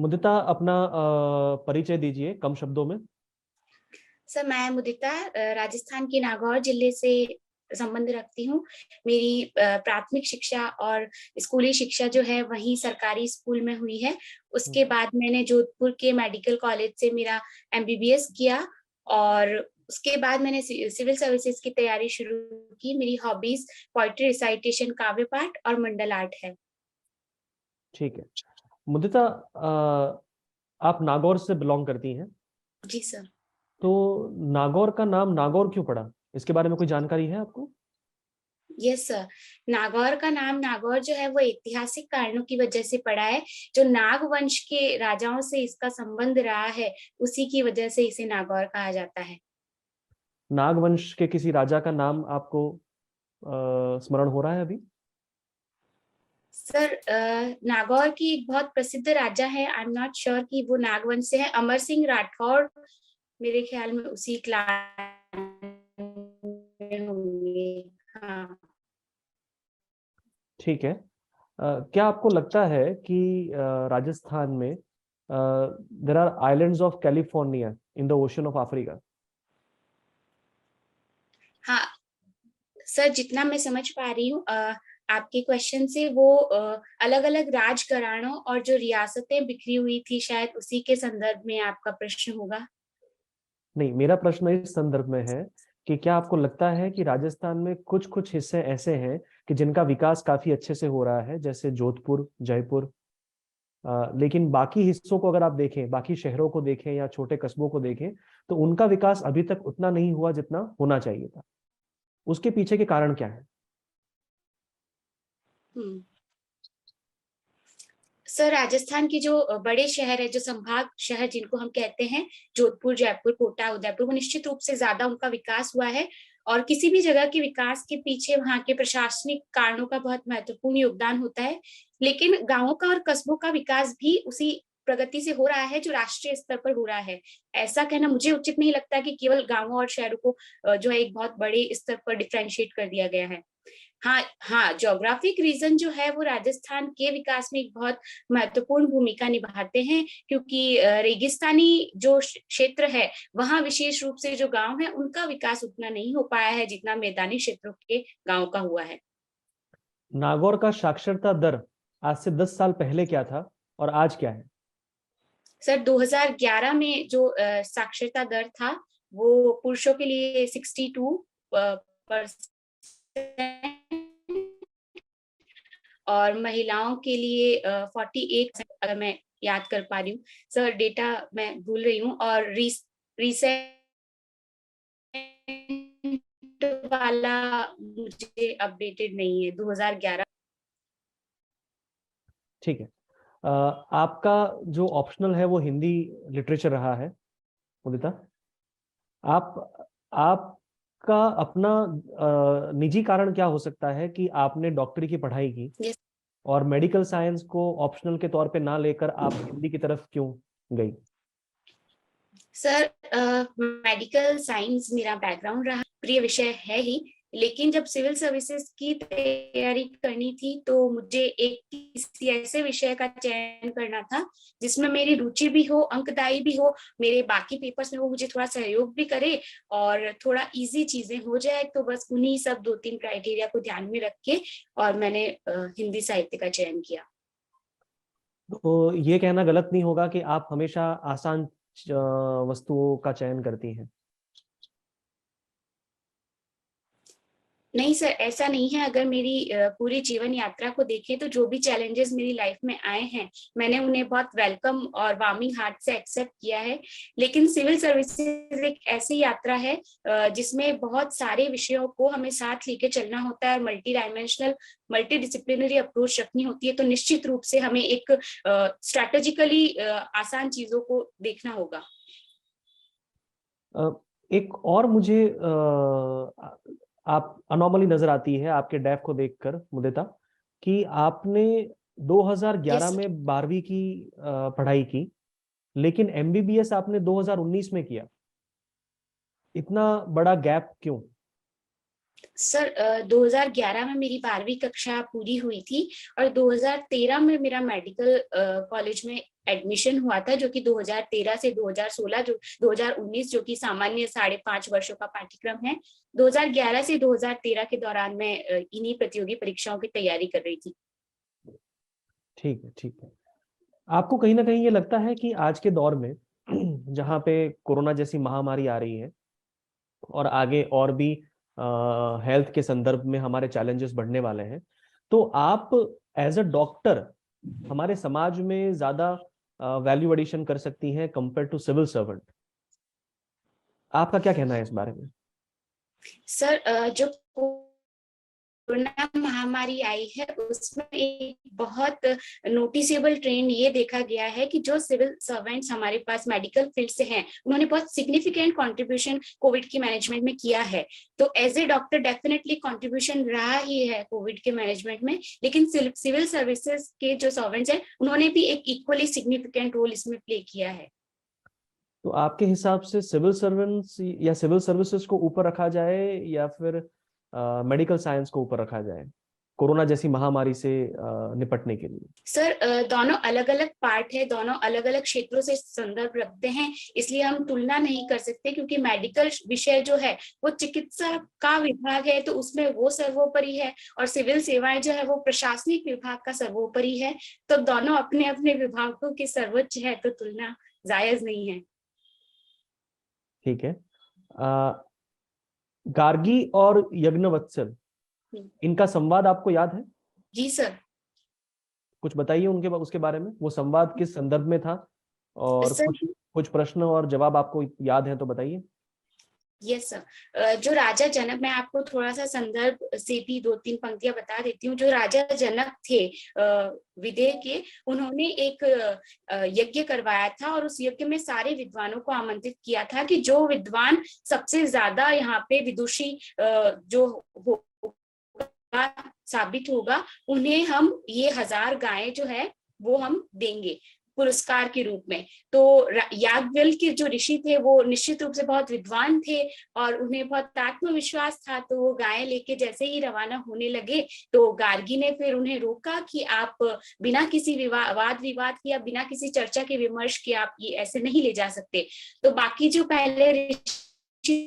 मुदिता, अपना परिचय दीजिए कम शब्दों में। सर, मैं मुदिता राजस्थान के नागौर जिले से संबंध रखती हूँ। मेरी प्राथमिक शिक्षा और स्कूली शिक्षा जो है वहीं सरकारी स्कूल में हुई है। उसके बाद मैंने जोधपुर के मेडिकल कॉलेज से मेरा एमबीबीएस किया और उसके बाद मैंने सिविल सर्विसेज की तैयारी शुरू की। मेरी हॉबीज पोइट्री रिसाइटेशन, काव्य पाठ और मंडल आर्ट है। ठीक है मुदिता, आप नागौर से बिलोंग करती हैं, जी सर। तो नागौर का नाम नागौर क्यों पड़ा, इसके बारे में कोई जानकारी है आपको? Yes sir. नागौर का नाम नागौर जो है वो ऐतिहासिक कारणों की वजह से पड़ा है। जो नाग वंश के राजाओं से इसका संबंध रहा है, उसी की वजह से इसे नागौर कहा जाता है। नागवंश के किसी राजा का नाम आपको स्मरण हो रहा है अभी? सर, नागौर की एक बहुत प्रसिद्ध राजा है, आई एम नॉट श्योर कि वो नागवंश से है। अमर सिंह राठौर मेरे ख्याल में उसी क्लास में होंगे। हाँ। ठीक है। क्या आपको लगता है कि राजस्थान में there are islands of California in the ocean of Africa? हाँ सर, जितना मैं समझ पा रही हूँ आपके क्वेश्चन से, वो अलग अलग राजघरानों और जो रियासतें बिखरी हुई थी, शायद उसी के संदर्भ में आपका प्रश्न होगा। नहीं, मेरा प्रश्न इस संदर्भ में है कि क्या आपको लगता है कि राजस्थान में कुछ कुछ हिस्से ऐसे हैं कि जिनका विकास काफी अच्छे से हो रहा है, जैसे जोधपुर, जयपुर, लेकिन बाकी हिस्सों को अगर आप देखें, बाकी शहरों को देखें या छोटे कस्बों को देखें, तो उनका विकास अभी तक उतना नहीं हुआ जितना होना चाहिए था। उसके पीछे के कारण क्या है? हम्म। सर, राजस्थान के जो बड़े शहर है, जो संभाग शहर जिनको हम कहते हैं, जोधपुर, जयपुर, कोटा, उदयपुर, वो निश्चित रूप से ज्यादा उनका विकास हुआ है। और किसी भी जगह के विकास के पीछे वहाँ के प्रशासनिक कारणों का बहुत महत्वपूर्ण योगदान होता है। लेकिन गांवों का और कस्बों का विकास भी उसी प्रगति से हो रहा है जो राष्ट्रीय स्तर पर हो रहा है। ऐसा कहना मुझे उचित नहीं लगता कि केवल गांवों और शहरों को जो है एक बहुत बड़े स्तर पर डिफ्रेंशिएट कर दिया गया है। हाँ हाँ, ज्योग्राफिक रीजन जो है वो राजस्थान के विकास में एक बहुत महत्वपूर्ण भूमिका निभाते हैं, क्योंकि रेगिस्तानी जो क्षेत्र है, वहाँ विशेष रूप से जो गांव है उनका विकास उतना नहीं हो पाया है जितना मैदानी क्षेत्रों के गांव का हुआ है। नागौर का साक्षरता दर आज से 10 साल पहले क्या था और आज क्या है? सर, 2011 में जो साक्षरता दर था वो पुरुषों के लिए 62% और महिलाओं के लिए 48, अगर मैं याद कर पा रही हूँ। सर, डेटा मैं भूल रही हूँ, और रिसेंट वाला मुझे अपडेटेड नहीं है, 2011। ठीक है। आपका जो ऑप्शनल है वो हिंदी लिटरेचर रहा है, मुदिता। आप आपका अपना निजी कारण क्या हो सकता है कि आपने डॉक्टरी की पढ़ाई की यस और मेडिकल साइंस को ऑप्शनल के तौर पे ना लेकर आप हिंदी की तरफ क्यों गई? सर, मेडिकल साइंस मेरा बैकग्राउंड रहा, प्रिय विषय है ही। लेकिन जब सिविल सर्विसेज की तैयारी करनी थी तो मुझे एक किसी ऐसे विषय का चयन करना था जिसमें मेरी रुचि भी हो, अंकदायी भी हो, मेरे बाकी पेपर्स में वो मुझे थोड़ा सहयोग भी करे और थोड़ा इजी चीजें हो जाए। तो बस उन्हीं सब 2-3 क्राइटेरिया को ध्यान में रख के और मैंने हिंदी साहित्य का चयन किया। तो ये कहना गलत नहीं होगा कि आप हमेशा आसान वस्तुओं का चयन करती हैं? नहीं सर, ऐसा नहीं है। अगर मेरी पूरी जीवन यात्रा को देखें तो जो भी चैलेंजेस मेरी लाइफ में आए हैं, मैंने उन्हें बहुत वेलकम और वार्मिंग हार्ट से एक्सेप्ट किया है। लेकिन सिविल सर्विसेज एक ऐसी यात्रा है जिसमें बहुत सारे विषयों को हमें साथ लेके चलना होता है और multi dimensional, multi disciplinary approach रखनी होती है। तो निश्चित रूप से हमें एक स्ट्रैटेजिकली आसान चीजों को देखना होगा। एक और मुझे आप अनोमली नजर आती है आपके डैफ को देखकर, मुदिता, कि आपने 2011 यस सर। में 12वीं की पढ़ाई की, लेकिन एमबीबीएस आपने 2019 में किया। इतना बड़ा गैप क्यों? सर 2011 में मेरी 12वीं कक्षा पूरी हुई थी और 2013 में मेरा मेडिकल कॉलेज में एडमिशन हुआ था, जो कि 2013 से 2016 जो 2019 जो कि सामान्य 5.5 वर्षों का पाठ्यक्रम है, 2011 से 2013 के दौरान मैं इन्हीं प्रतियोगी परीक्षाओं की तैयारी कर रही थी। ठीक है, ठीक है। आपको कहीं ना कहीं ये लगता है कि आज के दौर में जहाँ पे कोरोना जैसी महामारी आ रही है और आगे और भी हेल्थ के संदर्भ में हमारे चैलेंजेस बढ़ने वाले हैं, तो आप एज अ डॉक्टर हमारे समाज में ज्यादा वैल्यू एडिशन कर सकती हैं कंपेयर टू सिविल सर्वेंट? आपका क्या कहना है इस बारे में? सर जो कोरोना महामारी आई है उसमें एक बहुत नोटिसेबल ट्रेंड ये देखा गया है कि जो सिविल सर्वेंट्स हमारे पास मेडिकल फील्ड से हैं, उन्होंने बहुत सिग्निफिकेंट कंट्रीब्यूशन कोविड की मैनेजमेंट में किया है। तो as a doctor definitely contribution रहा ही है कोविड के मैनेजमेंट में, लेकिन सिविल सर्विसेज के जो सर्वेंट्स हैं उन्होंने भी एक इक्वली सिग्निफिकेंट रोल इसमें प्ले किया है। तो आपके हिसाब से सिविल सर्वेंट्स या सिविल सर्विसेज को ऊपर रखा जाए या फिर मेडिकल साइंस को ऊपर रखा जाए कोरोना जैसी महामारी से निपटने के लिए? सर दोनों अलग अलग पार्ट है, दोनों अलग अलग क्षेत्रों से संदर्भ रखते हैं, इसलिए हम तुलना नहीं कर सकते, क्योंकि मेडिकल विषय जो है वो चिकित्सा का विभाग है तो उसमें वो सर्वोपरि है, और सिविल सेवाएं जो है वो प्रशासनिक विभाग का सर्वोपरि है। तो दोनों अपने अपने विभागों के सर्वोच्च है, तो तुलना जायज नहीं है। ठीक है। गार्गी और यज्ञवत्सल, इनका संवाद आपको याद है? जी सर। कुछ बताइए उनके उसके बारे में, वो संवाद किस संदर्भ में था, और सर कुछ कुछ प्रश्न और जवाब आपको याद है तो बताइए। यस सर, जो राजा जनक, मैं आपको थोड़ा सा संदर्भ से भी 2-3 पंक्तियां बता देती हूँ। जो राजा जनक थे विदेह के, उन्होंने एक यज्ञ करवाया था और उस यज्ञ में सारे विद्वानों को आमंत्रित किया था कि जो विद्वान सबसे ज्यादा यहाँ पे विदुषी जो होगा साबित होगा, उन्हें हम ये 1000 गायें जो है वो हम देंगे पुरस्कार के रूप में। तो याज्ञवल्क्य के जो ऋषि थे वो निश्चित रूप से बहुत विद्वान थे और उन्हें बहुत आत्मविश्वास था, तो वो गायें लेके जैसे ही रवाना होने लगे तो गार्गी ने फिर उन्हें रोका कि आप बिना किसी वाद विवाद के या बिना किसी चर्चा के विमर्श के आप ये ऐसे नहीं ले जा सकते। तो बाकी जो पहले ऋषि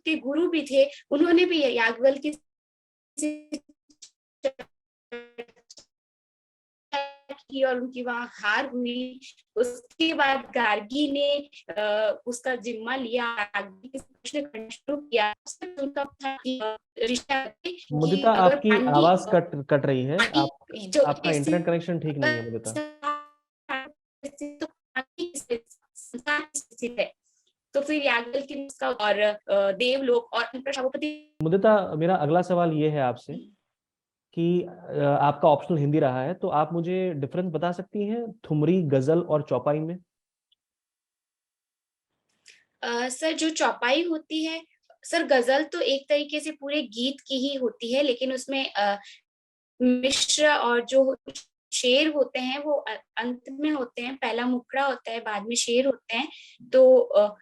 के गुरु भी थे, उन्होंने भी याज्ञवल्क्य की और उनकी वहां हार हुई। उसके बाद गार्गी ने उसका जिम्मा लिया, शुरू किया। उनका था मुदिता, अगर आपकी पानी आवाज कट रही है। जो आपका इंटरनेट कनेक्शन ठीक नहीं है मुदिता। है, तो फिर याज्ञवल्क्य उसका और देवलोक और मुदिता, मेरा अगला सवाल ये है आपसे कि आपका ऑप्शनल हिंदी रहा है, तो आप मुझे डिफरेंस बता सकती हैं ठुमरी, गजल और चौपाई में? सर जो चौपाई होती है, सर गजल तो एक तरीके से पूरे गीत की ही होती है, लेकिन उसमें मिश्र और जो शेर होते हैं वो अंत में होते हैं, पहला मुखड़ा होता है, बाद में शेर होते हैं। तो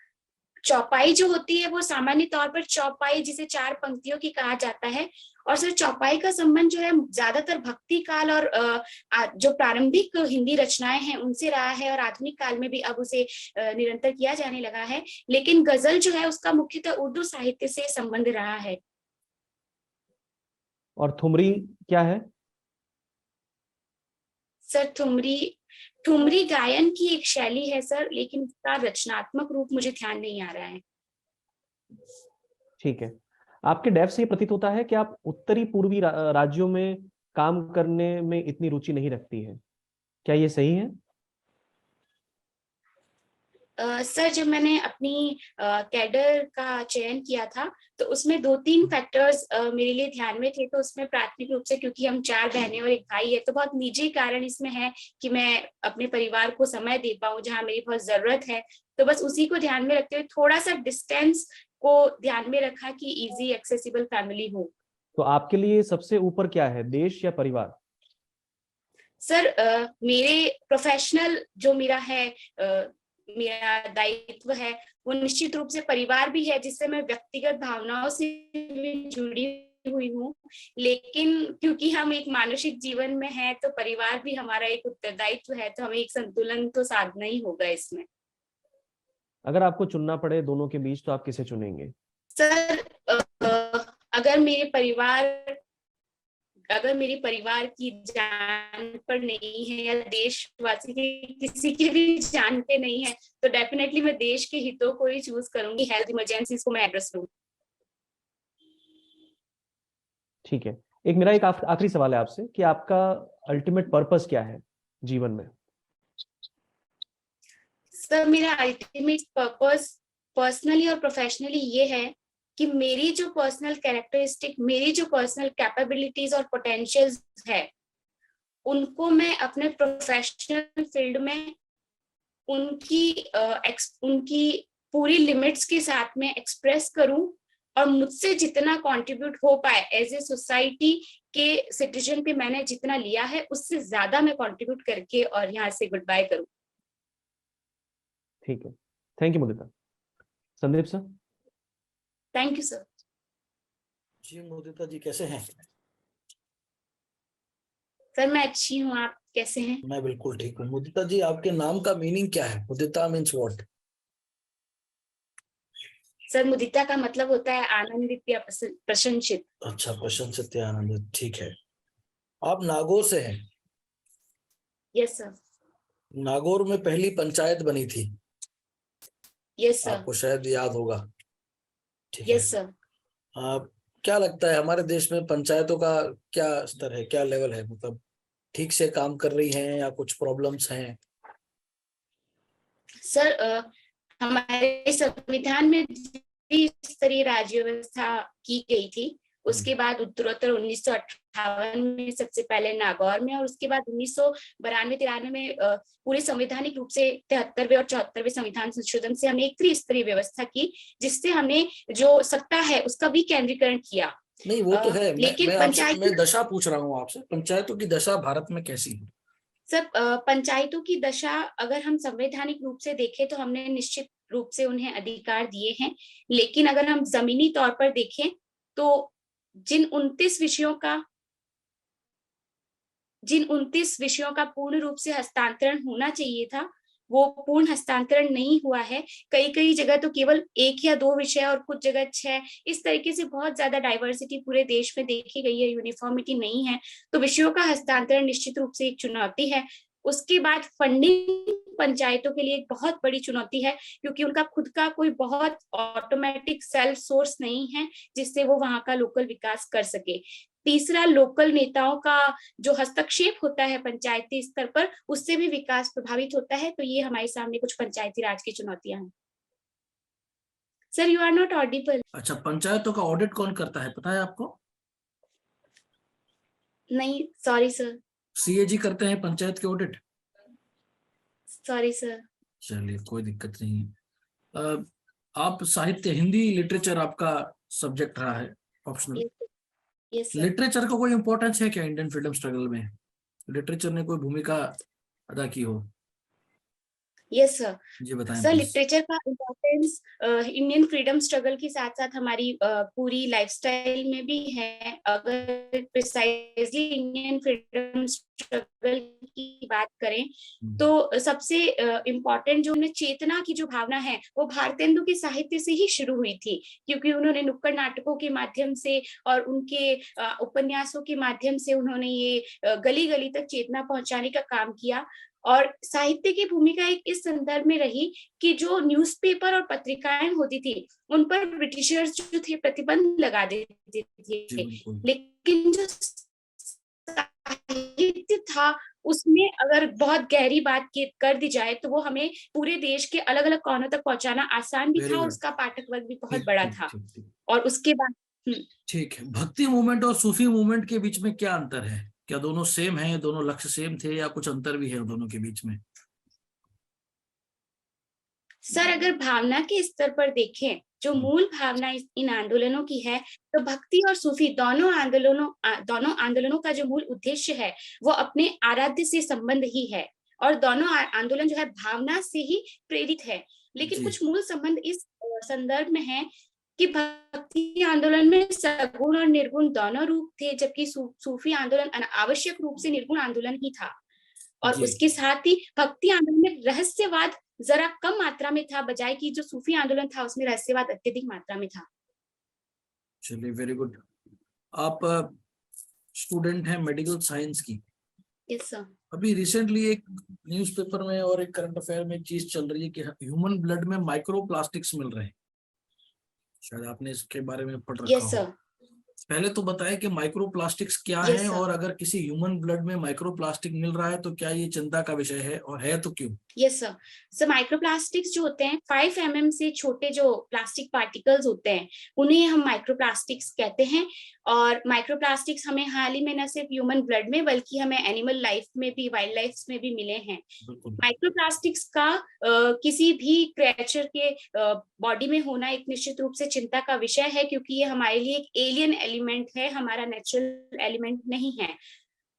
चौपाई जो होती है वो सामान्य तौर पर चौपाई जिसे 4 पंक्तियों की कहा जाता है, और सर चौपाई का संबंध जो है ज्यादातर भक्ति काल और जो प्रारंभिक हिंदी रचनाएं हैं उनसे रहा है, और आधुनिक काल में भी अब उसे निरंतर किया जाने लगा है। लेकिन गजल जो है उसका मुख्यतः उर्दू साहित्य से संबंध रहा है। और ठुमरी क्या है? सर ठुमरी गायन की एक शैली है सर, लेकिन उसका रचनात्मक रूप मुझे ध्यान नहीं आ रहा है। ठीक है। आपके डेफ से ये प्रतीत होता है कि आप उत्तरी पूर्वी राज्यों में काम करने में इतनी रुचि नहीं रखती है, क्या ये सही है? सर जब मैंने अपनी कैडर का चयन किया था तो उसमें 2-3 फैक्टर्स मेरे लिए ध्यान में थे। तो उसमें प्राथमिक रूप से क्योंकि हम 4 बहनें और एक भाई है, तो बहुत निजी कारण इसमें है कि मैं अपने परिवार को समय दे पाऊं जहां मेरी बहुत जरूरत है। तो बस उसी को ध्यान में रखते हुए थोड़ा सा डिस्टेंस को ध्यान में रखा कि इजी एक्सेसिबल फैमिली हो। तो आपके लिए सबसे ऊपर क्या है, देश या परिवार? सर मेरे प्रोफेशनल जो मेरा है, मेरा दायित्व है, वो निश्चित रूप से परिवार भी है, जिससे मैं व्यक्तिगत भावनाओं से भी जुड़ी हुई हूँ। लेकिन क्योंकि हम एक मानसिक जीवन में हैं, तो परिवार भी हमारा एक उत्तरदायित्व है, तो हमें एक संतुलन तो साधना ही होगा इसमें। अगर आपको चुनना पड़े दोनों के बीच तो आप किसे चुनेंगे? सर अगर मेरे परिवार की जान पर नहीं है या देशवासी के किसी की भी जान पे नहीं है, तो डेफिनेटली मैं देश के हितों को ही चूज करूंगी। हेल्थ इमरजेंसीज को मैं एड्रेस दूं। ठीक है, एक मेरा एक आखिरी सवाल है आपसे कि आपका अल्टीमेट पर्पस क्या है जीवन में? सर मेरा अल्टीमेट पर्पस पर्सनली और प्रोफेशनली ये है कि मेरी जो पर्सनल कैरेक्टरिस्टिक, मेरी जो पर्सनल कैपेबिलिटीज और पोटेंशियल्स है, उनको मैं अपने प्रोफेशनल फील्ड में उनकी पूरी लिमिट्स के साथ में एक्सप्रेस करूं, और मुझसे जितना कंट्रीब्यूट हो पाए एज ए सोसाइटी के सिटीजन पे मैंने जितना लिया है, उससे ज्यादा मैं कंट्रीब्यूट करके और यहाँ से गुड बाय करूं। ठीक है, thank you Mudita. Sandeep sir. Thank you sir. जी मुदिता जी कैसे हैं? सर मैं अच्छी हूँ, आप कैसे हैं? मैं बिल्कुल ठीक हूँ। मुदिता जी, आपके नाम का मीनिंग क्या है? मुदिता मीन्स व्हाट? सर मुदिता का मतलब होता है आनंदित या प्रशंसित। अच्छा, प्रशंसित या आनंदित, ठीक है। आप नागौर से हैं? Yes sir. नागौर में पहली पंचायत बनी थी, यस सर। आपको शायद याद होगा। ठीक है। Yes sir. आप क्या लगता है हमारे देश में पंचायतों का क्या स्तर है, क्या लेवल है? मतलब ठीक से काम कर रही हैं या कुछ प्रॉब्लम्स हैं? सर हमारे संविधान में त्रिस्तरीय राज्य व्यवस्था की गई थी। उसके बाद उत्तरोत्तर 1958 में सबसे पहले नागौर में, और उसके बाद 1992-93 में पूरे संवैधानिक रूप से 73वें और 74वें संविधान संशोधन से हमने एक त्रिस्तरीय व्यवस्था की, जिससे हमने जो सत्ता है उसका विकेंद्रीकरण किया। नहीं वो तो है, लेकिन मैं दशा पूछ रहा हूँ आपसे, पंचायतों की दशा भारत में कैसी है? सब पंचायतों की दशा अगर हम संवैधानिक रूप से देखें तो हमने निश्चित रूप से उन्हें अधिकार दिए हैं, लेकिन अगर हम जमीनी तौर पर देखें तो जिन 29 विषयों का पूर्ण रूप से हस्तांतरण होना चाहिए था, वो पूर्ण हस्तांतरण नहीं हुआ है। कई कई जगह तो केवल 1 या 2 विषय और कुछ जगह 6, इस तरीके से बहुत ज्यादा डाइवर्सिटी पूरे देश में देखी गई है, यूनिफॉर्मिटी नहीं है। तो विषयों का हस्तांतरण निश्चित रूप से एक चुनौती है। उसके बाद फंडिंग पंचायतों के लिए एक बहुत बड़ी चुनौती है, क्योंकि उनका खुद का कोई बहुत ऑटोमेटिक सेल्फ सोर्स नहीं है जिससे वो वहां का लोकल विकास कर सके। तीसरा, लोकल नेताओं का जो हस्तक्षेप होता है पंचायती स्तर पर, उससे भी विकास प्रभावित होता है। तो ये हमारे सामने कुछ पंचायती राज की चुनौतियां हैं। Sir you are not audible. अच्छा, पंचायतों का ऑडिट कौन करता है पता है आपको? नहीं, सॉरी सर। सीएजी करते हैं पंचायत के ऑडिट। Sorry sir. चलिए कोई दिक्कत नहीं है। आप साहित्य, हिंदी लिटरेचर आपका सब्जेक्ट रहा है ऑप्शनल। Yes sir. लिटरेचर का कोई इंपॉर्टेंस है क्या इंडियन फ्रीडम स्ट्रगल में? लिटरेचर ने कोई भूमिका अदा की हो? Yes sir. जी बताएं सर प्लीज। लिटरेचर का इम्पोर्टेंस इंडियन फ्रीडम स्ट्रगल के साथ साथ हमारी पूरी लाइफस्टाइल में भी है। अगर प्रिसाइजली इंडियन फ्रीडम स्ट्रगल की बात करें तो सबसे इम्पोर्टेंट जो उन्हें चेतना की जो भावना है वो भारतेंदु के साहित्य से ही शुरू हुई थी, क्योंकि उन्होंने नुक्कड़ नाटकों के माध्यम से और उनके उपन्यासों के माध्यम से उन्होंने ये गली गली तक चेतना पहुंचाने का काम किया। और साहित्य की भूमिका एक इस संदर्भ में रही कि जो न्यूज़पेपर और पत्रिकाएं होती थी उन पर ब्रिटिशर्स जो थे प्रतिबंध लगा देते थे, लेकिन जो साहित्य था उसमें अगर बहुत गहरी बात कर दी जाए तो वो हमें पूरे देश के अलग अलग कोनों तक पहुंचाना आसान भी था, उसका पाठक वर्ग भी बहुत बड़ा था। और उसके बाद ठीक है, भक्ति मूवमेंट और सूफी मूवमेंट के बीच में क्या अंतर है? क्या दोनों सेम है, दोनों लक्ष्य सेम थे, या कुछ अंतर भी है दोनों के बीच में? सर अगर भावना के स्तर पर देखें जो मूल भावना इन आंदोलनों की है, तो भक्ति और सूफी दोनों आंदोलनों का जो मूल उद्देश्य है वो अपने आराध्य से संबंध ही है, और दोनों आंदोलन जो है भावना से ही प्रेरित है। लेकिन जी कुछ मूल संबंध इस संदर्भ में है कि भक्ति आंदोलन में सगुण और निर्गुण दोनों रूप थे, जबकि सूफी आंदोलन आवश्यक रूप से निर्गुण आंदोलन ही था। और जी उसके साथ ही भक्ति आंदोलन में रहस्यवाद जरा कम मात्रा में था, बजाय कि जो सूफी आंदोलन था उसमें रहस्यवाद अत्यधिक मात्रा में था। चलिए, वेरी गुड। आप स्टूडेंट हैं मेडिकल साइंस की। Yes sir. अभी रिसेंटली एक न्यूज़पेपर में और एक करंट अफेयर में चीज चल रही है कि ह्यूमन ब्लड में माइक्रो प्लास्टिक्स मिल रहे हैं। शायद आपने इसके बारे में पढ़ रखा यस हो। सर। पहले तो बताएं कि माइक्रो प्लास्टिक्स क्या यस है, सर। और अगर किसी ह्यूमन ब्लड में माइक्रो प्लास्टिक मिल रहा है तो क्या ये चिंता का विषय है, और है तो क्यों? Yes sir. सर माइक्रोप्लास्टिक्स जो होते हैं 5 mm से छोटे जो प्लास्टिक पार्टिकल्स होते हैं उन्हें हम माइक्रोप्लास्टिक्स कहते हैं। और माइक्रोप्लास्टिक्स हमें हाल ही में न सिर्फ ह्यूमन ब्लड में बल्कि हमें एनिमल लाइफ में भी, वाइल्ड लाइफ में भी मिले हैं। माइक्रोप्लास्टिक्स का किसी भी क्रिएचर के बॉडी में होना एक निश्चित रूप से चिंता का विषय है, क्योंकि ये हमारे लिए एक एलियन एलिमेंट है, हमारा नेचुरल एलिमेंट नहीं है।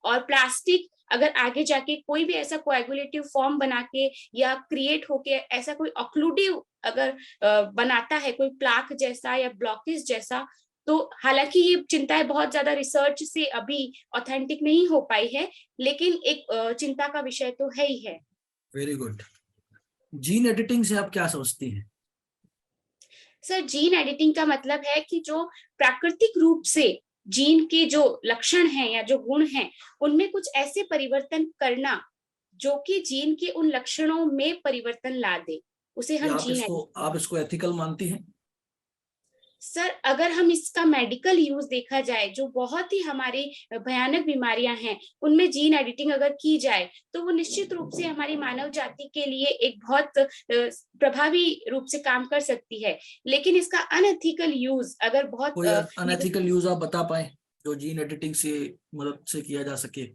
और प्लास्टिक अगर आगे जाके कोई भी ऐसा कोएगुलेटिव फॉर्म बना के या क्रिएट होके ऐसा कोई ऑक्लूडिव अगर बनाता है, कोई प्लाक जैसा या ब्लॉकेज जैसा, तो हालांकि ये चिंताएं बहुत ज्यादा रिसर्च से अभी ऑथेंटिक नहीं हो पाई है, लेकिन एक चिंता का विषय तो है ही है। Very good. जीन एडिटिंग से आप क्या समझती हैं? सर जीन एडिटिंग का मतलब है कि जो प्राकृतिक रूप से जीन के जो लक्षण हैं या जो गुण हैं उनमें कुछ ऐसे परिवर्तन करना जो कि जीन के उन लक्षणों में परिवर्तन ला दे, उसे हम जीन आप इसको एथिकल मानती हैं? सर अगर हम इसका मेडिकल यूज देखा जाए, जो बहुत ही हमारी भयानक बीमारियां हैं उनमें जीन एडिटिंग अगर की जाए तो वो निश्चित रूप से हमारी मानव जाति के लिए एक बहुत प्रभावी रूप से काम कर सकती है। लेकिन इसका अनएथिकल यूज अगर बहुत कोई अनएथिकल यूज आप बता पाए जो जीन एडिटिंग से मदद से किया जा सके?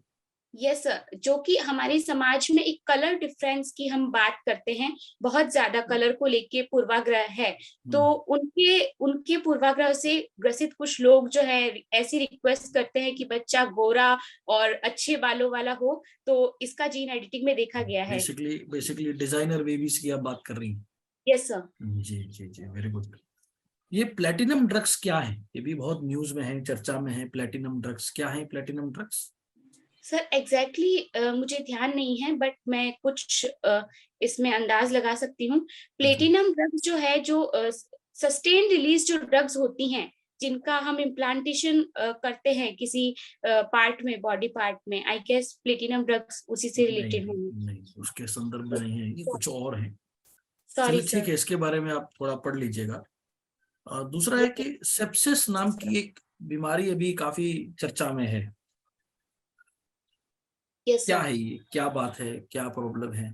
यस सर, जो कि हमारे समाज में एक कलर डिफरेंस की हम बात करते हैं, बहुत ज्यादा कलर को लेके पूर्वाग्रह है, तो उनके पूर्वाग्रह से ग्रसित कुछ लोग जो है ऐसी रिक्वेस्ट करते हैं कि बच्चा गोरा और अच्छे बालों वाला हो, तो इसका जीन एडिटिंग में देखा गया है। बेसिकली डिजाइनर बेबीज की आप बात कर रही हैं? Yes sir. जी जी जी, वेरी गुड। ये प्लेटिनम ड्रग्स क्या है? ये भी बहुत न्यूज में है, चर्चा में है। प्लेटिनम ड्रग्स क्या है? प्लेटिनम ड्रग्स सर एग्जैक्टली मुझे ध्यान नहीं है, बट मैं कुछ इसमें अंदाज लगा सकती हूँ। प्लेटिनम ड्रग्स जो है, जो सस्टेन रिलीज जो ड्रग्स होती हैं जिनका हम इम्प्लांटेशन करते हैं किसी पार्ट में, बॉडी पार्ट में, आई गेस प्लेटिनम ड्रग्स उसी से रिलेटेड होंगे। नहीं, उसके संदर्भ में नहीं है, ये कुछ और है। सॉरी चलिए ठीक है, इसके बारे में आप थोड़ा पढ़ लीजिएगा। दूसरा है कि सेप्सिस नाम की एक बीमारी अभी काफी चर्चा में है। क्या है ये? क्या बात है? क्या प्रॉब्लम है?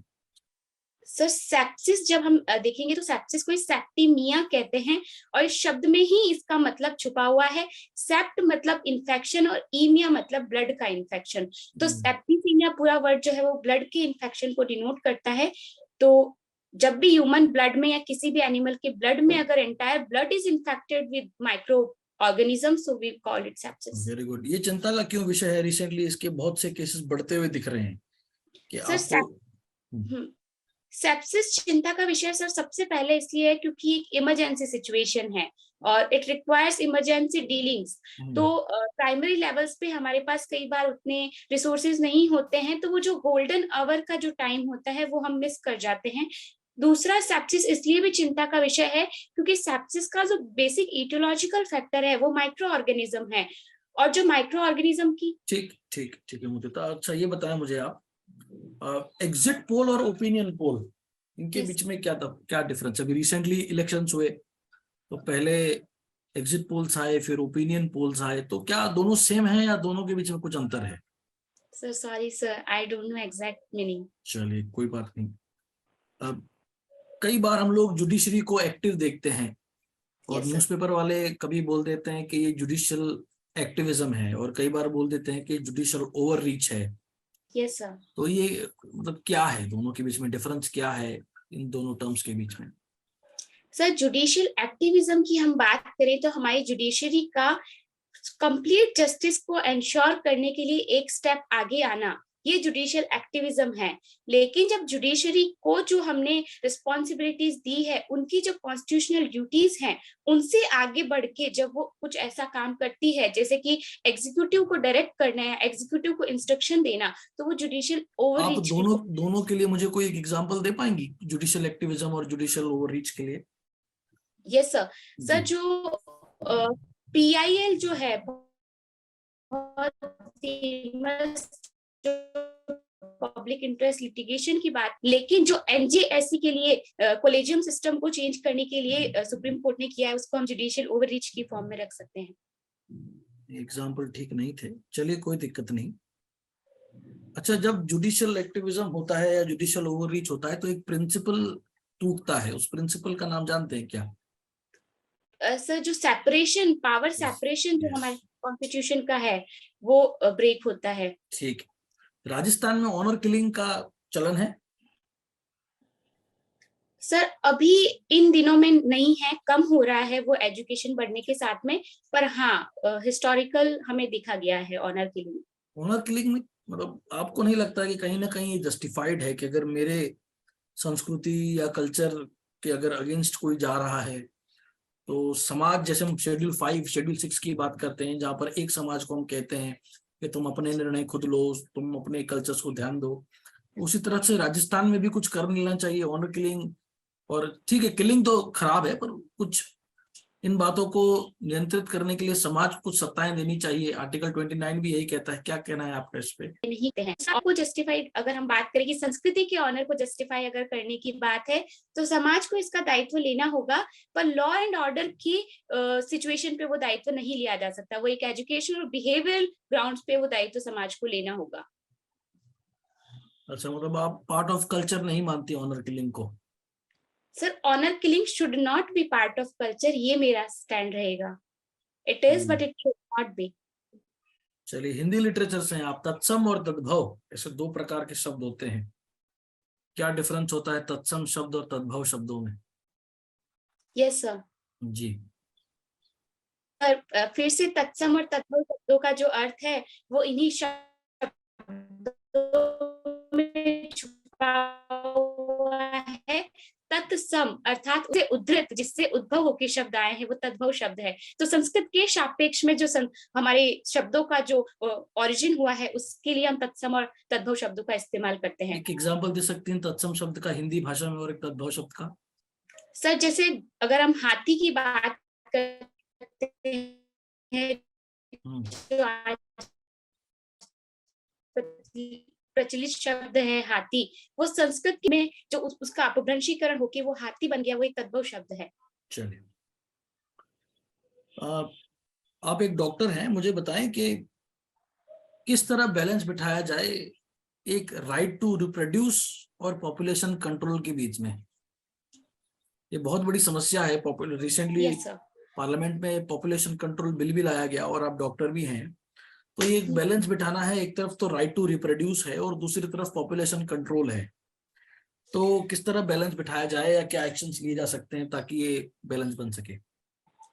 सर सेप्सिस जब हम देखेंगे तो सेप्सिस को सेप्टिमिया कहते हैं, और इस शब्द में ही इसका मतलब छुपा हुआ है। सेप्ट मतलब इन्फेक्शन और ईमिया मतलब ब्लड का इन्फेक्शन। तो सेप्टिमिया पूरा वर्ड जो है वो ब्लड के इन्फेक्शन को डिनोट करता है। तो जब भी ह्यूमन ब्लड में या किसी भी एनिमल के ब्लड में अगर entire blood is infected with micro organism, so we call it sepsis. Very good. ये चिंता का क्यों विषय है? रिसेंटली इसके बहुत से केसेस बढ़ते हुए दिख रहे हैं कि आपको सेप्सिस चिंता का विषय सर सबसे पहले इसलिए है क्योंकि एक इमरजेंसी सिचुएशन है और इट रिक्वायर्स इमरजेंसी डीलिंग्स। तो प्राइमरी लेवल्स पे हमारे पास कई बार उतने रिसोर्सेज नहीं होते हैं, तो वो जो गोल्डन आवर का जो टाइम होता है वो हम मिस कर जाते हैं। दूसरा, सेप्सिस इसलिए भी चिंता का विषय है क्योंकि सेप्सिस का जो बेसिक इटियोलॉजिकल फैक्टर है वो माइक्रो ऑर्गेनिज्म है, और जो माइक्रो ऑर्गेनिज्म की ठीक ठीक ठीक है मुदिता। अच्छा ये बताएं मुझे आप, एग्जिट पोल और ओपिनियन पोल, इनके बीच में क्या डिफरेंस? अभी रिसेंटली इलेक्शंस हुए तो पहले एग्जिट पोल्स आए, फिर ओपिनियन पोल्स आए, तो क्या दोनों सेम है या दोनों के बीच में कुछ अंतर है? Sir sorry sir, I don't know exact meaning. चलिए कोई बात नहीं। अब कई बार हम लोग जुडिशरी को एक्टिव देखते हैं और न्यूज़पेपर वाले कभी बोल देते हैं कि ये जुडिशियल एक्टिविज्म है, और कई बार बोल देते हैं कि जुडिशियल ओवर रीच है। Yes sir. तो ये मतलब क्या है, दोनों के बीच में डिफरेंस क्या है, इन दोनों टर्म्स के बीच में? सर जुडिशियल एक्टिविज्म की हम बात करें तो हमारी जुडिशरी का कंप्लीट जस्टिस को एंश्योर करने के लिए एक स्टेप आगे आना, ये जुडिशियल एक्टिविज्म है। लेकिन जब जुडिशरी को जो हमने रिस्पॉन्सिबिलिटीज दी है, उनकी जो कॉन्स्टिट्यूशनल ड्यूटीज हैं, उनसे आगे बढ़ के जब वो कुछ ऐसा काम करती है जैसे कि एग्जीक्यूटिव को डायरेक्ट करना है, एग्जीक्यूटिव को इंस्ट्रक्शन देना, तो वो जुडिशियल ओवररीच। आप दोनों के लिए मुझे कोई एक एग्जांपल दे पाएंगी, जुडिशियल एक्टिविज्म और जुडिशियल ओवररीच के लिए? Yes sir. सर जो PIL जो है बहुत फेमस पब्लिक इंटरेस्ट लिटिगेशन की बात, लेकिन जो NJSC के लिए कोलेजियम सिस्टम को चेंज करने के लिए सुप्रीम कोर्ट ने किया है, उसको हम जुडिशियल ओवररीच की फॉर्म में रख सकते हैं। एग्जाम्पल ठीक नहीं थे, चलिए कोई दिक्कत नहीं। अच्छा, जब जुडिशियल एक्टिविज्म होता है या जुडिशियल ओवररीच होता है तो एक प्रिंसिपल टूटता है, उस प्रिंसिपल का नाम जानते हैं क्या? सर जो सेपरेशन, पावर सेपरेशन जो हमारे कॉन्स्टिट्यूशन का है वो ब्रेक होता है। ठीक। राजस्थान में ऑनर किलिंग का चलन है? सर अभी इन दिनों में नहीं है, कम हो रहा है वो एजुकेशन बढ़ने के साथ में, पर हाँ हिस्टोरिकल हमें देखा गया है ऑनर किलिंग। ऑनर किलिंग में मतलब आपको नहीं लगता कि कहीं ना कहीं ये जस्टिफाइड है कि अगर मेरे संस्कृति या कल्चर के अगर अगेंस्ट कोई जा रहा है तो समाज, जैसे हम शेड्यूल 5 शेड्यूल 6 की बात करते हैं जहां पर एक समाज को हम कहते हैं कि तुम अपने निर्णय खुद लो, तुम अपने कल्चर्स को ध्यान दो, उसी तरह से राजस्थान में भी कुछ कर मिलना चाहिए ऑनर किलिंग। और ठीक है, किलिंग तो खराब है, पर कुछ इन बातों को नियंत्रित करने के लिए समाज कुछ सत्ताएं देनी चाहिए। आर्टिकल 29 भी यही कहता है। क्या कहना है आपका इस पे? नहीं है आपको जस्टिफाइड, अगर हम बात करें कि संस्कृति के ऑनर को जस्टिफाई अगर करने की बात है तो समाज को इसका दायित्व लेना होगा, पर लॉ एंड ऑर्डर की सिचुएशन पे वो दायित्व नहीं लिया जा सकता। वो एक एजुकेशनल और बिहेवियरल ग्राउंड्स पे वो दायित्व समाज को लेना होगा। अच्छा, मतलब आप पार्ट ऑफ कल्चर नहीं मानती ऑनर किलिंग को? Sir honour killing should not be part of culture, ये मेरा स्टैंड रहेगा। It is but it should not be. चलिए, हिंदी लिटरेचर से हैं आप। तत्सम और तद्भव ऐसे दो प्रकार के शब्द होते हैं, क्या डिफरेंस होता है तत्सम शब्द और तद्भव शब्दों में? Yes sir. जी। पर फिर से तत्सम और तद्भव शब्दों का जो अर्थ है वो इन्हीं शब्दों में छुपा हुआ है। तत्सम अर्थात उसे उद्धृत, जिससे उद्भव होकर शब्द आए हैं, वो तद्भव शब्द है। तो संस्कृत के सापेक्ष में जो हमारे शब्दों का जो ओरिजिन हुआ है, उसके लिए हम तत्सम और तद्भव शब्दों का इस्तेमाल करते हैं। एक एग्जांपल दे सकती हैं तत्सम शब्द का हिंदी भाषा में और एक तद्भव शब्द का? सर जैसे अगर हम हाथी की बात करते हैं, जो आज प्रचलित शब्द है हाथी, वो संस्कृत में जो उसका अपभ्रंशीकरण होके वो हाथी बन गया, वो एक तद्भव शब्द है। चलिए, आप एक डॉक्टर हैं, मुझे बताएं कि किस तरह बैलेंस बिठाया जाए एक राइट टू रिप्रोड्यूस और पॉपुलेशन कंट्रोल के बीच में। ये बहुत बड़ी समस्या है। रिसेंटली पार्लियामेंट में पॉपुलेशन कंट्रोल बिल भी लाया गया और आप डॉक्टर भी हैं, तो ये एक बैलेंस बिठाना है। एक तरफ तो राइट टू रिप्रोड्यूस है और दूसरी तरफ पॉपुलेशन कंट्रोल है, तो किस तरह बैलेंस बिठाया जाए या क्या एक्शंस लिए जा सकते हैं ताकि ये बैलेंस बन सके?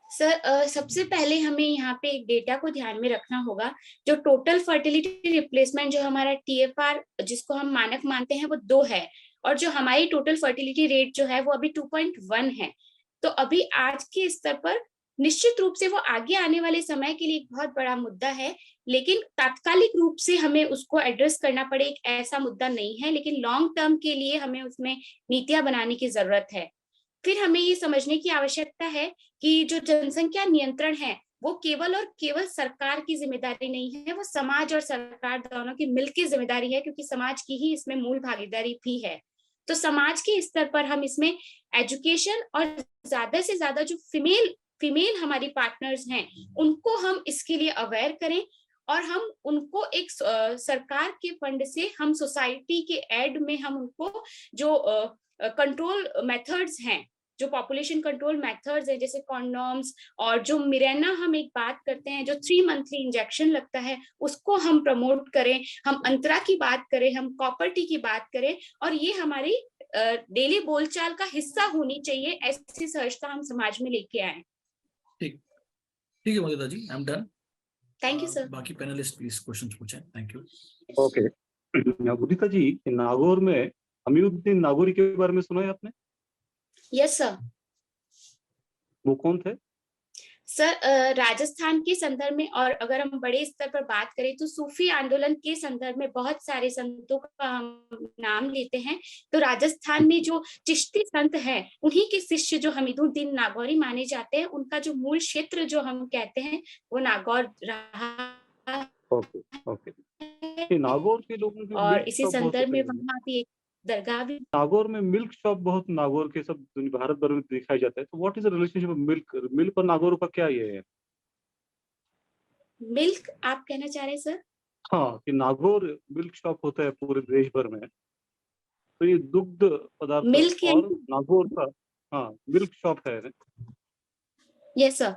सर सबसे पहले हमें यहाँ पे एक डेटा को ध्यान में रखना होगा। जो टोटल फर्टिलिटी रिप्लेसमेंट जो हमारा TFR जिसको हम मानक मानते हैं, वो 2 है, और जो हमारी टोटल फर्टिलिटी रेट जो है वो अभी 2.1 है। तो अभी आज के स्तर पर निश्चित रूप से वो आगे आने वाले समय के लिए एक बहुत बड़ा मुद्दा है, लेकिन तात्कालिक रूप से हमें उसको एड्रेस करना पड़े एक ऐसा मुद्दा नहीं है, लेकिन लॉन्ग टर्म के लिए हमें उसमें नीतियां बनाने की जरूरत है। फिर हमें ये समझने की आवश्यकता है कि जो जनसंख्या नियंत्रण है वो केवल और केवल सरकार की जिम्मेदारी नहीं है, वो समाज और सरकार दोनों की मिलकर जिम्मेदारी है, क्योंकि समाज की ही इसमें मूल भागीदारी भी है। तो समाज के स्तर पर हम इसमें एजुकेशन और ज्यादा से ज्यादा जो फीमेल हमारी पार्टनर्स हैं उनको हम इसके लिए अवेयर करें, और हम उनको एक सरकार के फंड से हम सोसाइटी के एड में हम उनको जो कंट्रोल मेथड्स हैं, जो पॉपुलेशन कंट्रोल मेथड्स है, जैसे कॉन्डोम्स और जो मिरेना हम एक बात करते हैं जो 3 मंथली इंजेक्शन लगता है, उसको हम प्रमोट करें। हम अंतरा की बात करें, हम कॉपर टी की बात करें, और ये हमारी डेली बोलचाल का हिस्सा होनी चाहिए, ऐसी सहजता हम समाज में लेके आए। ठीक ठीक है Madhuta ji, I am done. Thank you sir. बाकी पैनलिस्ट प्लीज क्वेश्चन पूछें। Thank you. Okay Udita ji, Nagaur में अमीरुद्दीन नागौरी के बारे में सुना है आपने? Yes sir. वो कौन थे? सर राजस्थान के संदर्भ में, और अगर हम बड़े स्तर पर बात करें तो सूफी आंदोलन के संदर्भ में बहुत सारे संतों का हम नाम लेते हैं। तो राजस्थान में जो चिश्ती संत हैं, उन्हीं के शिष्य जो हमीदुद्दीन नागौरी माने जाते हैं, उनका जो मूल क्षेत्र जो हम कहते हैं वो नागौर रहा। Okay okay. ये नागौर के लोगों के और मिल्क इसी शॉप बहुत संदर्भ में होते हैं। वहां भी एक दरगाह भी। नागौर में मिल्क शॉप बहुत, नागौर के सब भारत भर में दिखाई जाता है। तो what is the relationship of milk और नागौर का क्या ये है? मिल्क आप कहना चाह रहे हैं सर? हाँ, कि नागौर मिल्क शॉप होता है पूरे देश भर में, तो ये दुग्ध पदार्थ मिल्क और नागौर का, हाँ, मिल्क शॉप है। Yes sir.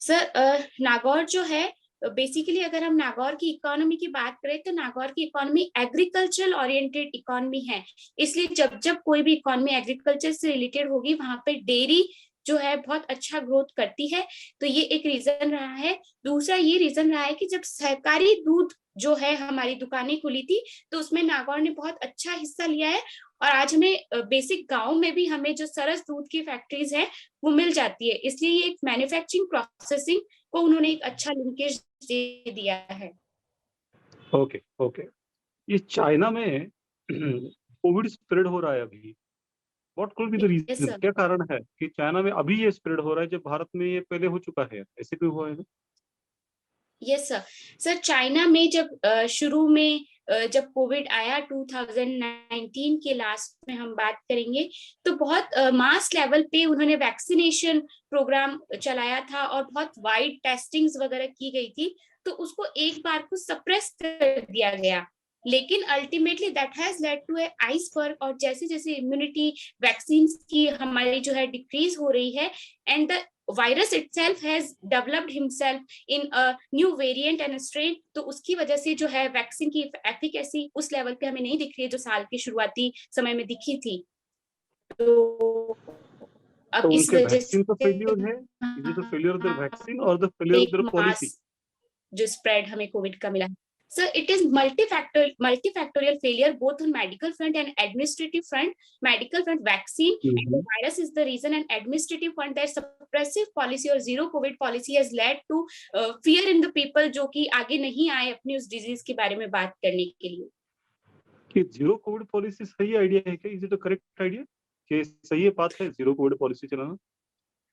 सर नागौर जो है, बेसिकली अगर हम नागौर की इकोनॉमी की बात करें तो नागौर की इकोनॉमी एग्रीकल्चरल ओरिएंटेड इकोनॉमी है। इसलिए जब जब कोई भी इकोनॉमी एग्रीकल्चर से रिलेटेड होगी, वहां पे डेयरी जो है बहुत अच्छा ग्रोथ करती है। तो ये एक रीजन रहा है। दूसरा ये रीजन रहा है कि जब सहकारी दूध जो है हमारी दुकानें खुली थी, तो उसमें नागौर ने बहुत अच्छा हिस्सा लिया है। और आज हमें बेसिक गांव में भी हमें जो सरस दूध की फैक्ट्रीज है वो मिल जाती है। इसलिए ये एक मैन्युफैक्चरिंग प्रोसेसिंग को उन्होंने एक अच्छा लिंकेज दे दिया है। Okay okay. ये चाइना में कोविड स्प्रेड हो रहा है अभी। What could be the Yes, reason? sir. क्या कारण है कि चाइना में अभी ये स्प्रेड हो रहा है जब भारत में ये पहले हो चुका है? ऐसे क्यों हुआ है? Yes sir. सर चाइना में जब शुरू में जब कोविड आया 2019 के लास्ट में हम बात करेंगे, तो बहुत मास लेवल पे उन्होंने वैक्सीनेशन प्रोग्राम चलाया था और बहुत वाइड टेस्टिंग्स वगैरह की गई थी। तो उसको एक बार को सप्रेस कर दिया गया, लेकिन ultimately that has led to a iceberg. और जैसे जैसे इम्यूनिटी वैक्सीन की हमारी जो है डिक्रीज हो रही है, and the virus itself has developed himself in a new variant and strain, तो उसकी वजह से जो है वैक्सीन की एफिकेसी उस लेवल पे हमें नहीं दिख रही है जो साल के शुरुआती समय में दिखी थी। तो अब तो इस उनके वजह वैक्सीन का से फेलियर है? Is it the failure of the vaccine और द फेलियर ऑफ एक द पॉलिसी? मास जो स्प्रेड हमें कोविड का मिला। So it is multifactorial failure both on medical front and administrative front. Medical front vaccine and the virus is the reason, and administrative front their suppressive policy or zero COVID policy has led to fear in the people जो कि आगे नहीं आए अपनी उस disease के बारे में बात करने के लिए। कि जीरो कोविड पॉलिसी सही आइडिया है क्या? Is it a correct idea कि सही बात है जीरो कोविड पॉलिसी चलाना?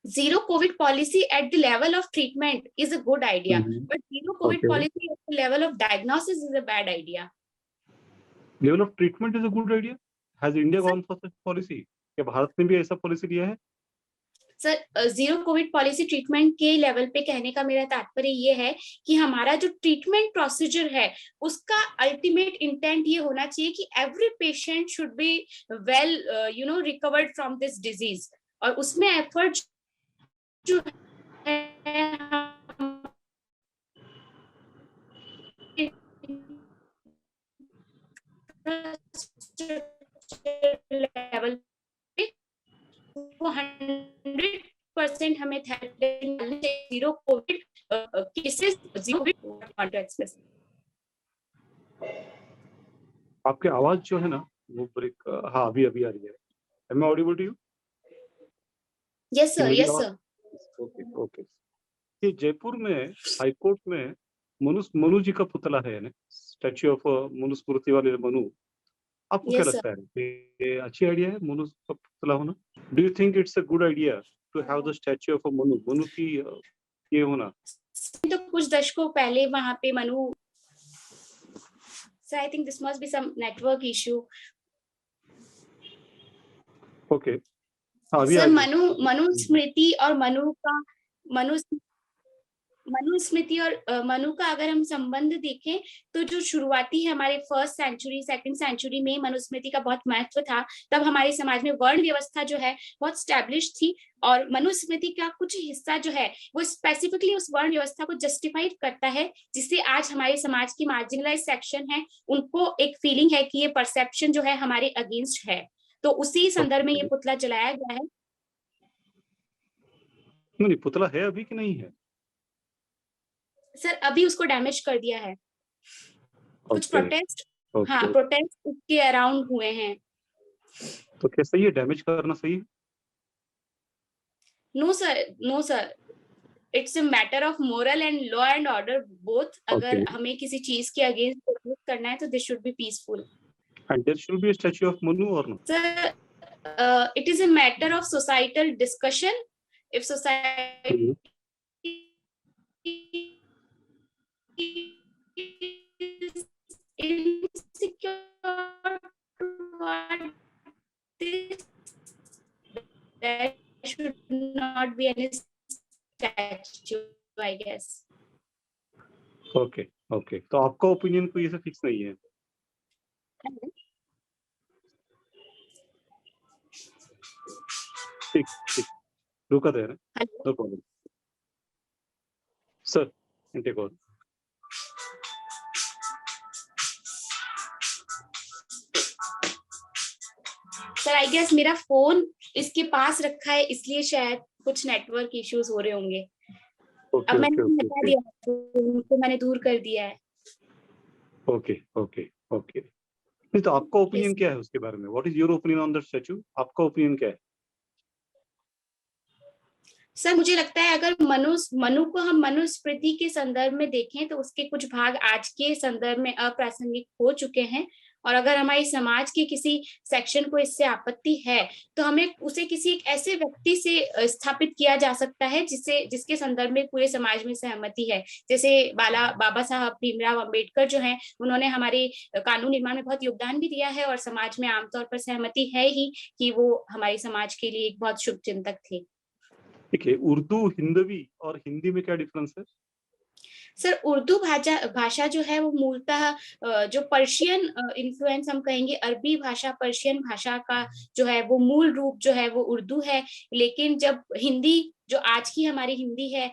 Zero COVID policy at the level of treatment is a good idea, but zero COVID policy at the level of diagnosis is a bad idea. Level of treatment is a good idea. Has India gone for such policy? क्या भारत ने भी ऐसा policy लिया है? Sir zero Covid policy treatment के level पे कहने का मेरा तात्पर्य ये है कि हमारा जो ट्रीटमेंट प्रोसीजर है उसका अल्टीमेट इंटेंट ये होना चाहिए कि every patient should be well recovered from this disease, और उसमें एफर्ट जो है लेवल पे 100% हमें zero Covid cases zero Covid. आपकी आवाज जो है ना वो ब्रेक, हाँ अभी आ रही है। Am I audible to you? Yes sir, yes sir. Okay okay. ये जयपुर में हाई कोर्ट में मनु जी का पुतला है ना, स्टैच्यू ऑफ मनुस्मृति वाले मनु। आपको क्या लगता है ये अच्छी आइडिया है मनु का पुतला होना? Do you think it's a good idea to have the statue of Manu की ये होना? तो कुछ दशकों पहले वहां पे Manu, so I think this must be some network issue. Okay. Sir Manusmriti और मनुस्मृति और मनु का अगर हम संबंध देखें तो जो शुरुआती है हमारे फर्स्ट सेंचुरी सेकंड सेंचुरी में मनुस्मृति का बहुत महत्व था। तब हमारे समाज में वर्ण व्यवस्था जो है बहुत स्टैब्लिश थी, और मनुस्मृति का कुछ हिस्सा जो है वो स्पेसिफिकली उस वर्ण व्यवस्था को जस्टिफाइड करता है, जिससे आज हमारे समाज की मार्जिनलाइज सेक्शन है उनको एक फीलिंग है कि ये परसेप्शन जो है हमारे अगेंस्ट है। तो उसी संदर्भ में ये Okay. पुतला जलाया गया है। नहीं, पुतला है अभी कि नहीं है? सर अभी उसको डैमेज कर दिया है। कुछ Okay. Protest, Okay. हाँ प्रोटेस्ट उसके अराउंड हुए हैं। तो क्या सही है, डैमेज करना सही है? No sir, it's a matter of moral and law and order both. अगर Okay. हमें किसी चीज के अगेंस्ट प्रोटेस्ट करना है तो this should be peaceful. And there should be a statue of Manu or no? Sir it is a matter of societal discussion. If society is insecure toward this, there should not be any statue, I guess. Okay. Okay. तो आपका opinion कोई ऐसा fix नहीं है? ठीक ठीक, रुका दे रहे, no problem sir, take over. Sir I guess मेरा फोन इसके पास रखा है, इसलिए शायद कुछ नेटवर्क इश्यूज हो रहे होंगे। ओके अब मैंने ओके बता दिया, उनको मैंने दूर कर दिया है। Okay okay okay. नहीं तो आपका ओपिनियन क्या है उसके बारे में? What is your opinion on that statue? आपका ओपिनियन क्या है? सर मुझे लगता है अगर मनु को हम मनुस्मृति के संदर्भ में देखें तो उसके कुछ भाग आज के संदर्भ में अप्रासंगिक हो चुके हैं, और अगर हमारे समाज के किसी सेक्शन को इससे आपत्ति है तो हमें उसे किसी एक ऐसे व्यक्ति से स्थापित किया जा सकता है जिसके संदर्भ में पूरे समाज में सहमति है। जैसे बाबा साहब भीमराव अंबेडकर जो हैं, उन्होंने हमारे कानून निर्माण में बहुत योगदान भी दिया है और समाज में आमतौर पर सहमति है ही कि वो हमारे समाज के लिए एक बहुत शुभ चिंतक थे। ठीक है, उर्दू, हिंदवी और हिंदी में क्या डिफरेंस है? सर उर्दू भाषा जो है वो मूलतः जो पर्शियन इन्फ्लुएंस हम कहेंगे, अरबी भाषा पर्शियन भाषा का जो है वो मूल रूप जो है वो उर्दू है। लेकिन जब हिंदी जो आज की हमारी हिंदी है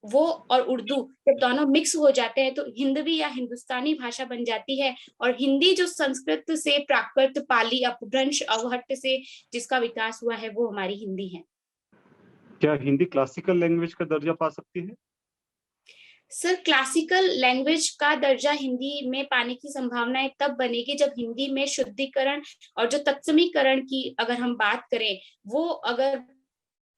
वो और उर्दू जब दोनों मिक्स हो जाते हैं तो हिंदवी या हिंदुस्तानी भाषा बन जाती है। और हिंदी जो संस्कृत से, प्राकृत, पाली, अपभ्रंश, अवहट्ट से जिसका विकास हुआ है वो हमारी हिंदी है। क्या हिंदी क्लासिकल लैंग्वेज का दर्जा पा सकती है? सर क्लासिकल लैंग्वेज का दर्जा हिंदी में पाने की संभावनाएं तब बनेगी जब हिंदी में शुद्धिकरण और जो तत्समीकरण की अगर हम बात करें वो अगर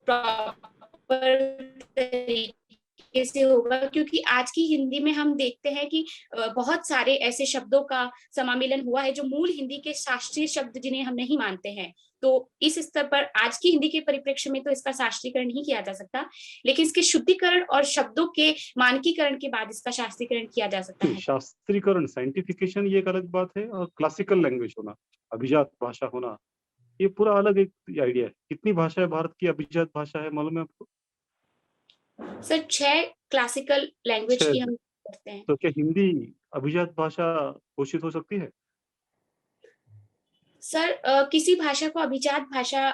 प्रॉपर तरीके से होगा, क्योंकि आज की हिंदी में हम देखते हैं कि बहुत सारे ऐसे शब्दों का समामिलन हुआ है जो मूल हिंदी के शास्त्रीय शब्द जिन्हें हम नहीं मानते हैं। तो इस स्तर पर आज की हिंदी के परिप्रेक्ष्य में तो इसका शास्त्रीकरण नहीं किया जा सकता, लेकिन इसके शुद्धिकरण और शब्दों के मानकीकरण के बाद इसका शास्त्रीकरण किया जा सकता है। शास्त्रीकरण, साइंटिफिकेशन ये एक अलग बात है, और क्लासिकल लैंग्वेज होना, अभिजात भाषा होना, ये पूरा अलग एक आइडिया है। कितनी भाषा है भारत की अभिजात भाषा है, मालूम है आपको? सर 6 क्लासिकल लैंग्वेज की हम करते हैं। तो क्या हिंदी अभिजात भाषा घोषित हो सकती है? सर किसी भाषा को अभिजात भाषा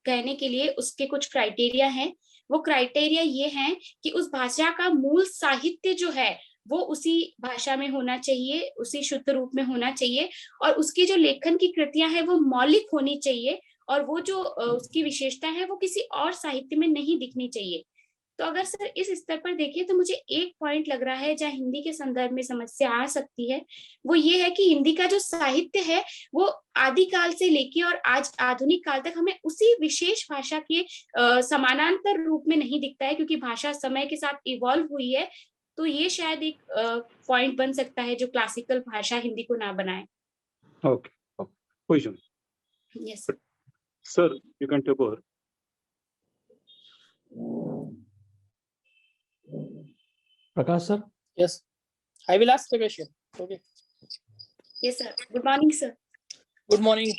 कहने के लिए उसके कुछ क्राइटेरिया हैं। वो क्राइटेरिया ये हैं कि उस भाषा का मूल साहित्य जो है वो उसी भाषा में होना चाहिए, उसी शुद्ध रूप में होना चाहिए, और उसकी जो लेखन की कृतियां हैं वो मौलिक होनी चाहिए, और वो जो उसकी विशेषता है वो किसी और साहित्य में नहीं दिखनी चाहिए। तो अगर सर इस स्तर पर देखें तो मुझे एक पॉइंट लग रहा है जहाँ हिंदी के संदर्भ में समस्या आ सकती है, वो ये है कि हिंदी का जो साहित्य है वो आदिकाल से लेके और आज आधुनिक काल तक हमें उसी विशेष भाषा के समानांतर रूप में नहीं दिखता है, क्योंकि भाषा समय के साथ इवॉल्व हुई है। तो ये शायद एक पॉइंट बन सकता है जो क्लासिकल भाषा हिंदी को ना बनाए। Okay, question. Yes sir, you can take over. Prakash sir. Yes, I will ask the question. Okay. Yes sir, good morning sir. Good morning.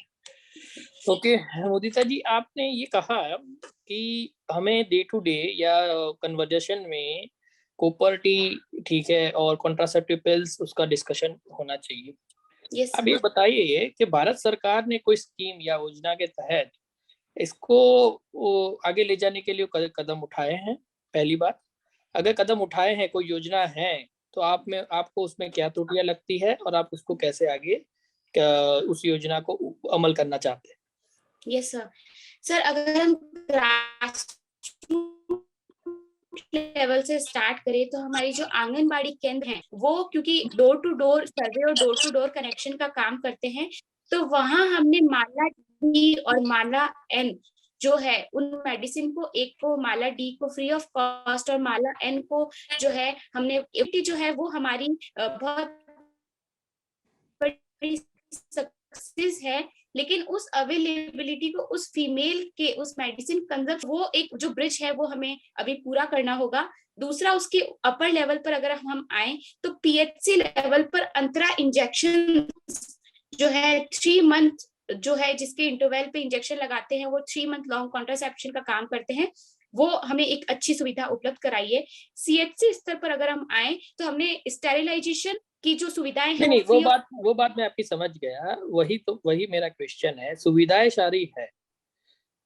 Okay Modita ji, आपने ये कहा कि हमें डे टू डे या कन्वर्जेशन में कोपर्टी ठीक है और कॉन्ट्रासेप्टिव पिल्स उसका डिस्कशन होना चाहिए। यस अब ये बताइए कि भारत सरकार ने कोई स्कीम या योजना के तहत इसको आगे ले जाने के लिए कदम उठाए हैं? पहली बात, अगर कदम उठाए हैं, कोई योजना है, तो आपको उसमें क्या त्रुटियां लगती है और आप उसको कैसे आगे उस योजना को अमल करना चाहते हैं? Yes sir. सर अगर हम लेवल से स्टार्ट करें तो हमारी जो आंगनबाड़ी केंद्र हैं वो क्योंकि डोर टू डोर सर्वे और डोर टू डोर कनेक्शन का काम करते हैं, तो वहां हमने माला डी और माला एन जो है उन मेडिसिन को, एक को माला डी को फ्री ऑफ कॉस्ट और माला एन को जो है हमने जो है वो हमारी बहुत बड़ी सक्सेस है। लेकिन उस अवेलेबिलिटी को उस फीमेल के उस मेडिसिन कंजप्ट वो एक जो ब्रिज है वो हमें अभी पूरा करना होगा। दूसरा उसके अपर लेवल पर अगर हम आए तो पीएचसी लेवल पर अंतरा इंजेक्शन जो है 3 मंथ जो है जिसके इंटरवल पे इंजेक्शन लगाते हैं वो 3 मंथ लॉन्ग कॉन्ट्रासेप्शन का काम करते हैं, वो हमें एक अच्छी सुविधा उपलब्ध कराइए। सीएचसी स्तर पर अगर हम आए तो हमने स्टेरिलाइजेशन की जो सुविधाएं हैं नहीं, वो बात मैं आपकी समझ गया। वही मेरा क्वेश्चन है। सुविधाएं सारी है,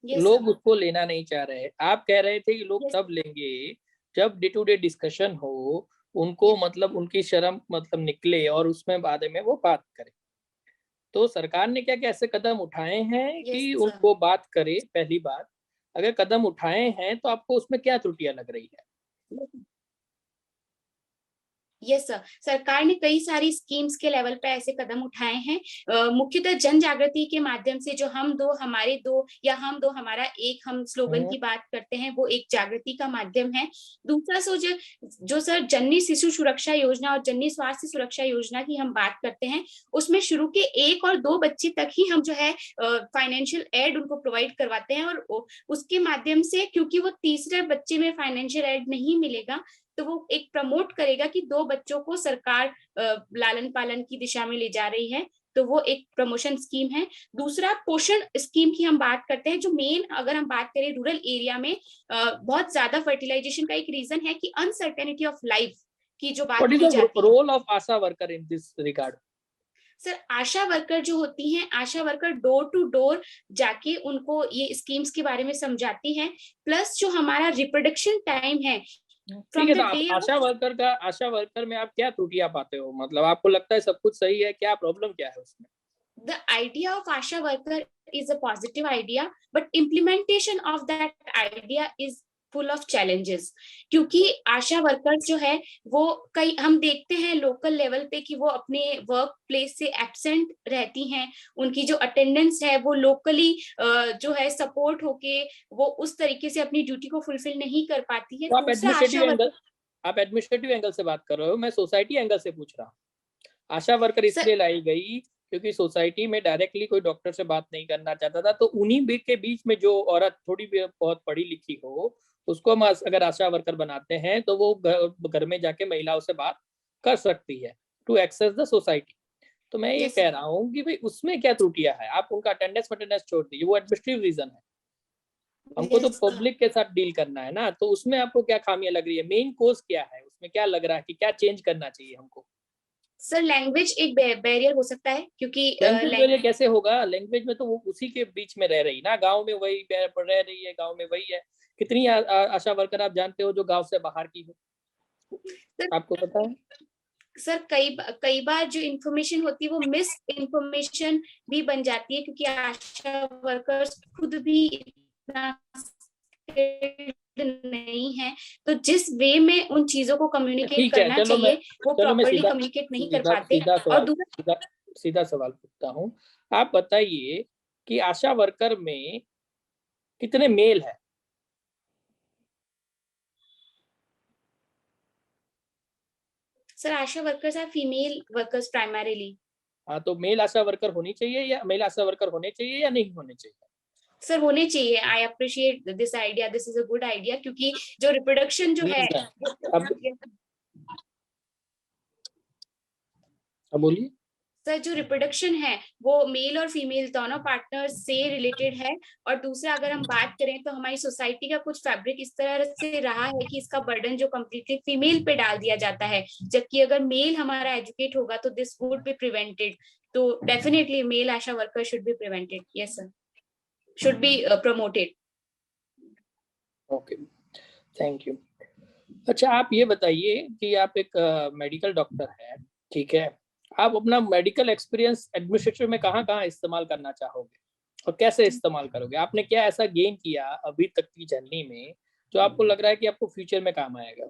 लोग उसको लेना नहीं चाह रहे। आप कह रहे थे कि लोग तब लेंगे जब डे टू डे डिस्कशन हो, उनको मतलब उनकी शर्म मतलब निकले और उसमें बाद में वो बात करे। तो सरकार ने क्या क्या ऐसे कदम उठाए हैं कि उनको बात करे? पहली बात, अगर कदम उठाए हैं तो आपको उसमें क्या त्रुटियां लग रही है? यस सर, सरकार ने कई सारी स्कीम्स के लेवल पे ऐसे कदम उठाए हैं, मुख्यतः जन जागृति के माध्यम से। जो हम दो हमारे दो या हम दो हमारा एक, हम स्लोगन की बात करते हैं, वो एक जागृति का माध्यम है। दूसरा जो सर जननी शिशु सुरक्षा योजना और जननी स्वास्थ्य सुरक्षा योजना की हम बात करते हैं, उसमें शुरू के 1 और 2 बच्चे तक ही हम जो है फाइनेंशियल एड उनको प्रोवाइड करवाते हैं, और उसके माध्यम से क्योंकि वो तीसरे बच्चे में फाइनेंशियल एड नहीं मिलेगा तो वो एक प्रमोट करेगा कि 2 बच्चों को सरकार लालन पालन की दिशा में ले जा रही है, तो वो एक प्रमोशन स्कीम है। दूसरा पोषण स्कीम की हम बात करते हैं, जो मेन अगर हम बात करें रूरल एरिया में बहुत ज्यादा फर्टिलाइजेशन का एक रीजन है कि अनसर्टेनिटी ऑफ लाइफ की जो बात की जाती है। Role of ASHA worker in this regard? Sir ASHA worker जो होती हैं, ASHA worker door to door जाके उनको ये स्कीम्स के बारे में समझाती हैं, प्लस जो हमारा रिप्रोडक्शन टाइम है। ठीक है, तो आशा वर्कर में आप क्या त्रुटियां पाते हो? मतलब आपको लगता है सब कुछ सही है, क्या प्रॉब्लम क्या है उसमें? The idea of ASHA worker is a positive idea, but implementation of that idea is full of challenges. क्योंकि आशा वर्कर्स जो है वो कई हम देखते हैं लोकल लेवल पे कि वो अपने वर्क प्लेस से एब्सेंट रहती हैं, उनकी जो अटेंडेंस है वो लोकली जो है सपोर्ट होके वो उस तरीके से अपनी ड्यूटी को फुलफिल नहीं कर पाती है। तो आप एडमिनिस्ट्रेटिव एंगल से बात कर रहे हो, मैं सोसाइटी एंगल से पूछ रहा हूँ। आशा वर्कर इसलिए लाई गई क्योंकि सोसाइटी में डायरेक्टली कोई डॉक्टर से बात नहीं करना चाहता था, तो उन्हीं के बीच में जो औरत थोड़ी बहुत पढ़ी लिखी हो उसको हम अगर आशा वर्कर बनाते हैं तो वो घर में जाके महिलाओं से बात कर सकती है टू एक्सेस द सोसाइटी। तो मैं ये कह रहा हूँ कि भाई उसमें क्या त्रुटियां है? आप उनका अटेंडेंस छोड़ दीजिए, वो एडमिनिस्ट्रेटिव रीजन है, हमको तो पब्लिक के साथ डील करना है ना। तो उसमें आपको क्या खामियां लग रही है? मेन कोज क्या है उसमें? क्या लग रहा है कि क्या चेंज करना चाहिए हमको? सर लैंग्वेज एक बैरियर हो सकता है, क्योंकि लैंग्वेज कैसे होगा? लैंग्वेज में तो वो उसी के बीच में रह रही ना, गांव में वही रह रही है, गांव में वही है। कितनी आशा वर्कर आप जानते हो जो गांव से बाहर की हो? आपको पता है सर कई बार जो इन्फॉर्मेशन होती है वो मिस इन्फॉर्मेशन भी बन जाती है, क्योंकि आशा वर्कर्स खुद भी इतना नहीं है, तो जिस वे में उन चीजों को कम्युनिकेट करना चाहिए वो प्रॉपर्ली कम्युनिकेट नहीं कर पाते। और सीधा सवाल पूछता हूँ, आप बताइए कि आशा वर्कर में कितने मेल है? Sir ASHA workers are female workers primarily. हाँ, तो मेल आशा वर्कर होनी चाहिए या महिला आशा वर्कर होने चाहिए या नहीं होने चाहिए? सर होने चाहिए। I appreciate this idea, this is a good idea, क्योंकि जो रिप्रोडक्शन जो है बोलिए सर, जो रिप्रोडक्शन है वो मेल और फीमेल दोनों पार्टनर्स से रिलेटेड है। और दूसरा अगर हम बात करें तो हमारी सोसाइटी का कुछ फैब्रिक इस तरह से रहा है कि इसका बर्डन जो कम्प्लीटली फीमेल पे डाल दिया जाता है, जबकि अगर मेल हमारा एजुकेट होगा तो दिस वुड बी प्रिवेंटेड। तो definitely male ASHA worker should be prevented, yes sir, should be promoted. Okay, thank you. अच्छा, आप ये बताइए कि आप एक मेडिकल डॉक्टर है, ठीक है, आप अपना मेडिकल एक्सपीरियंस एडमिनिस्ट्रेटिव में कहाँ इस्तेमाल करना चाहोगे? और कैसे इस्तेमाल करोगे? आपने क्या ऐसा गेन किया अभी तक की जर्नी में जो आपको लग रहा है कि आपको फ्यूचर में काम आएगा?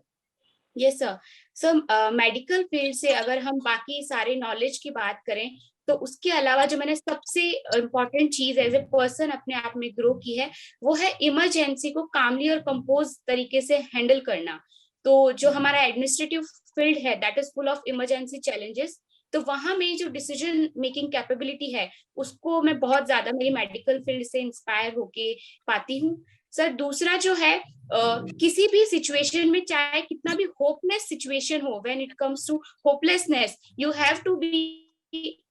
Yes sir. Sir medical field से अगर हम बाकी सारे नॉलेज की बात करें तो उसके अलावा जो मैंने सबसे इम्पोर्टेंट चीज एज ए पर्सन अपने आप में ग्रो की है वो है इमरजेंसी को कामली और कंपोज तरीके से हैंडल करना। तो जो हमारा एडमिनिस्ट्रेटिव फील्ड है that is full of emergency challenges. तो वहां में जो डिसीजन मेकिंग कैपेबिलिटी है उसको मैं बहुत ज्यादा मेरी मेडिकल फील्ड से इंस्पायर होके पाती हूँ। सर दूसरा जो है किसी भी सिचुएशन में चाहे कितना भी होपलेस सिचुएशन हो, when it comes to hopelessness you have to be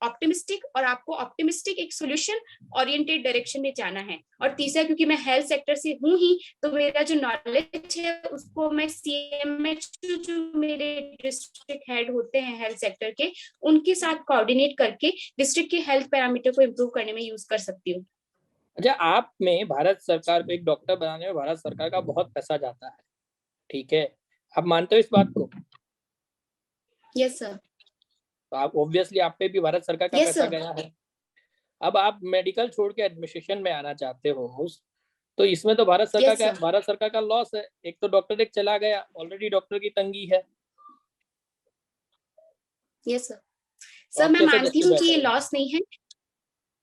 optimistic और आपको ऑप्टिमिस्टिक एक सोल्यूशन ओरिएंटेड डायरेक्शन में जाना है। और तीसरा क्योंकि मैं हेल्थ सेक्टर से हूँ ही तो मेरा जो नॉलेज है उसको मैं सीएमएच जो मेरे डिस्ट्रिक्ट हेड होते हैं हेल्थ सेक्टर के उनके साथ कोऑर्डिनेट करके डिस्ट्रिक्ट के हेल्थ पैरामीटर को इम्प्रूव करने में यूज कर सकती हूँ। अच्छा, आप में भारत सरकार को एक डॉक्टर बनाने में भारत सरकार का बहुत पैसा जाता है, ठीक है, आप मानते हो इस बात को? Yes sir. तो आप ऑब्वियसली आप पे भी भारत सरकार का Yes, पैसा sir. गया है। अब आप मेडिकल छोड़ के एडमिनिस्ट्रेशन में आना चाहते हो तो इसमें तो भारत सरकार का लॉस है। एक तो डॉक्टर एक चला गया, ऑलरेडी डॉक्टर की तंगी है। Yes sir. तो सर आप मैं कैसे मानती हूँ कि ये justify लॉस नहीं है।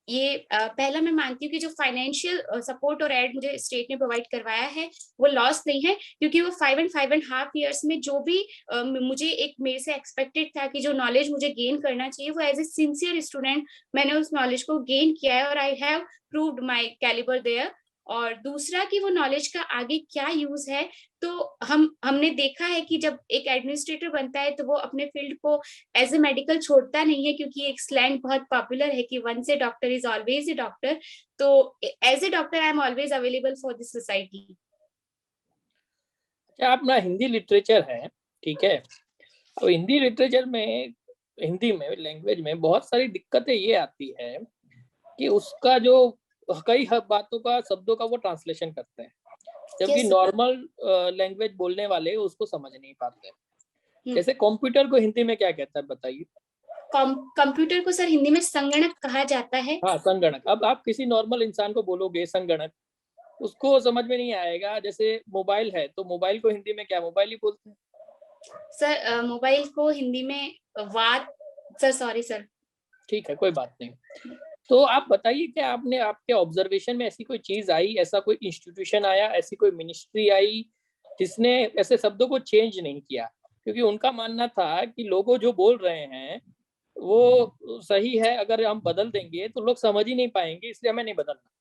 ये पहला मैं मानती हूँ कि जो फाइनेंशियल सपोर्ट और एड मुझे स्टेट ने प्रोवाइड करवाया है वो लॉस नहीं है क्योंकि वो 5.5 years में जो भी मुझे एक मेरे से एक्सपेक्टेड था कि जो नॉलेज मुझे गेन करना चाहिए वो एज ए सिंसियर स्टूडेंट मैंने उस नॉलेज को गेन किया है और I have proved my calibre there. और दूसरा कि वो नॉलेज का आगे क्या यूज है तो हमने देखा है कि जब एक एडमिनिस्ट्रेटर बनता है तो वो अपने फील्ड को एज ए मेडिकल छोड़ता नहीं है क्योंकि एक स्लैंग बहुत पॉपुलर है कि once a doctor is always a doctor. तो as a doctor I am always available for this society. अच्छा, अपना हिंदी लिटरेचर है, ठीक है, तो हिंदी लिटरेचर में हिंदी में लैंग्वेज में बहुत सारी दिक्कतें ये आती है कि उसका जो कई बातों का शब्दों का वो ट्रांसलेशन करते हैं जबकि Yes, नॉर्मल लैंग्वेज बोलने वाले उसको समझ नहीं पाते। जैसे कंप्यूटर को हिंदी में क्या कहता है बताइए? कंप्यूटर को सर हिंदी में संगणक कहा जाता है। हाँ, संगणक। अब आप किसी नॉर्मल इंसान को बोलोगे संगणक, उसको समझ में नहीं आएगा। जैसे मोबाइल है तो मोबाइल को हिंदी में क्या मोबाइल ही बोलते हैं। सर मोबाइल को हिंदी में वात सर सॉरी सर। ठीक है, कोई बात नहीं। तो आप बताइए कि आपने आपके ऑब्जर्वेशन में ऐसी कोई चीज आई, ऐसा कोई इंस्टीट्यूशन आया, ऐसी कोई मिनिस्ट्री आई जिसने ऐसे शब्दों को चेंज नहीं किया? क्योंकि उनका मानना था कि लोगों जो बोल रहे हैं वो सही है, अगर हम बदल देंगे तो लोग समझ ही नहीं पाएंगे, इसलिए हमें नहीं बदलना।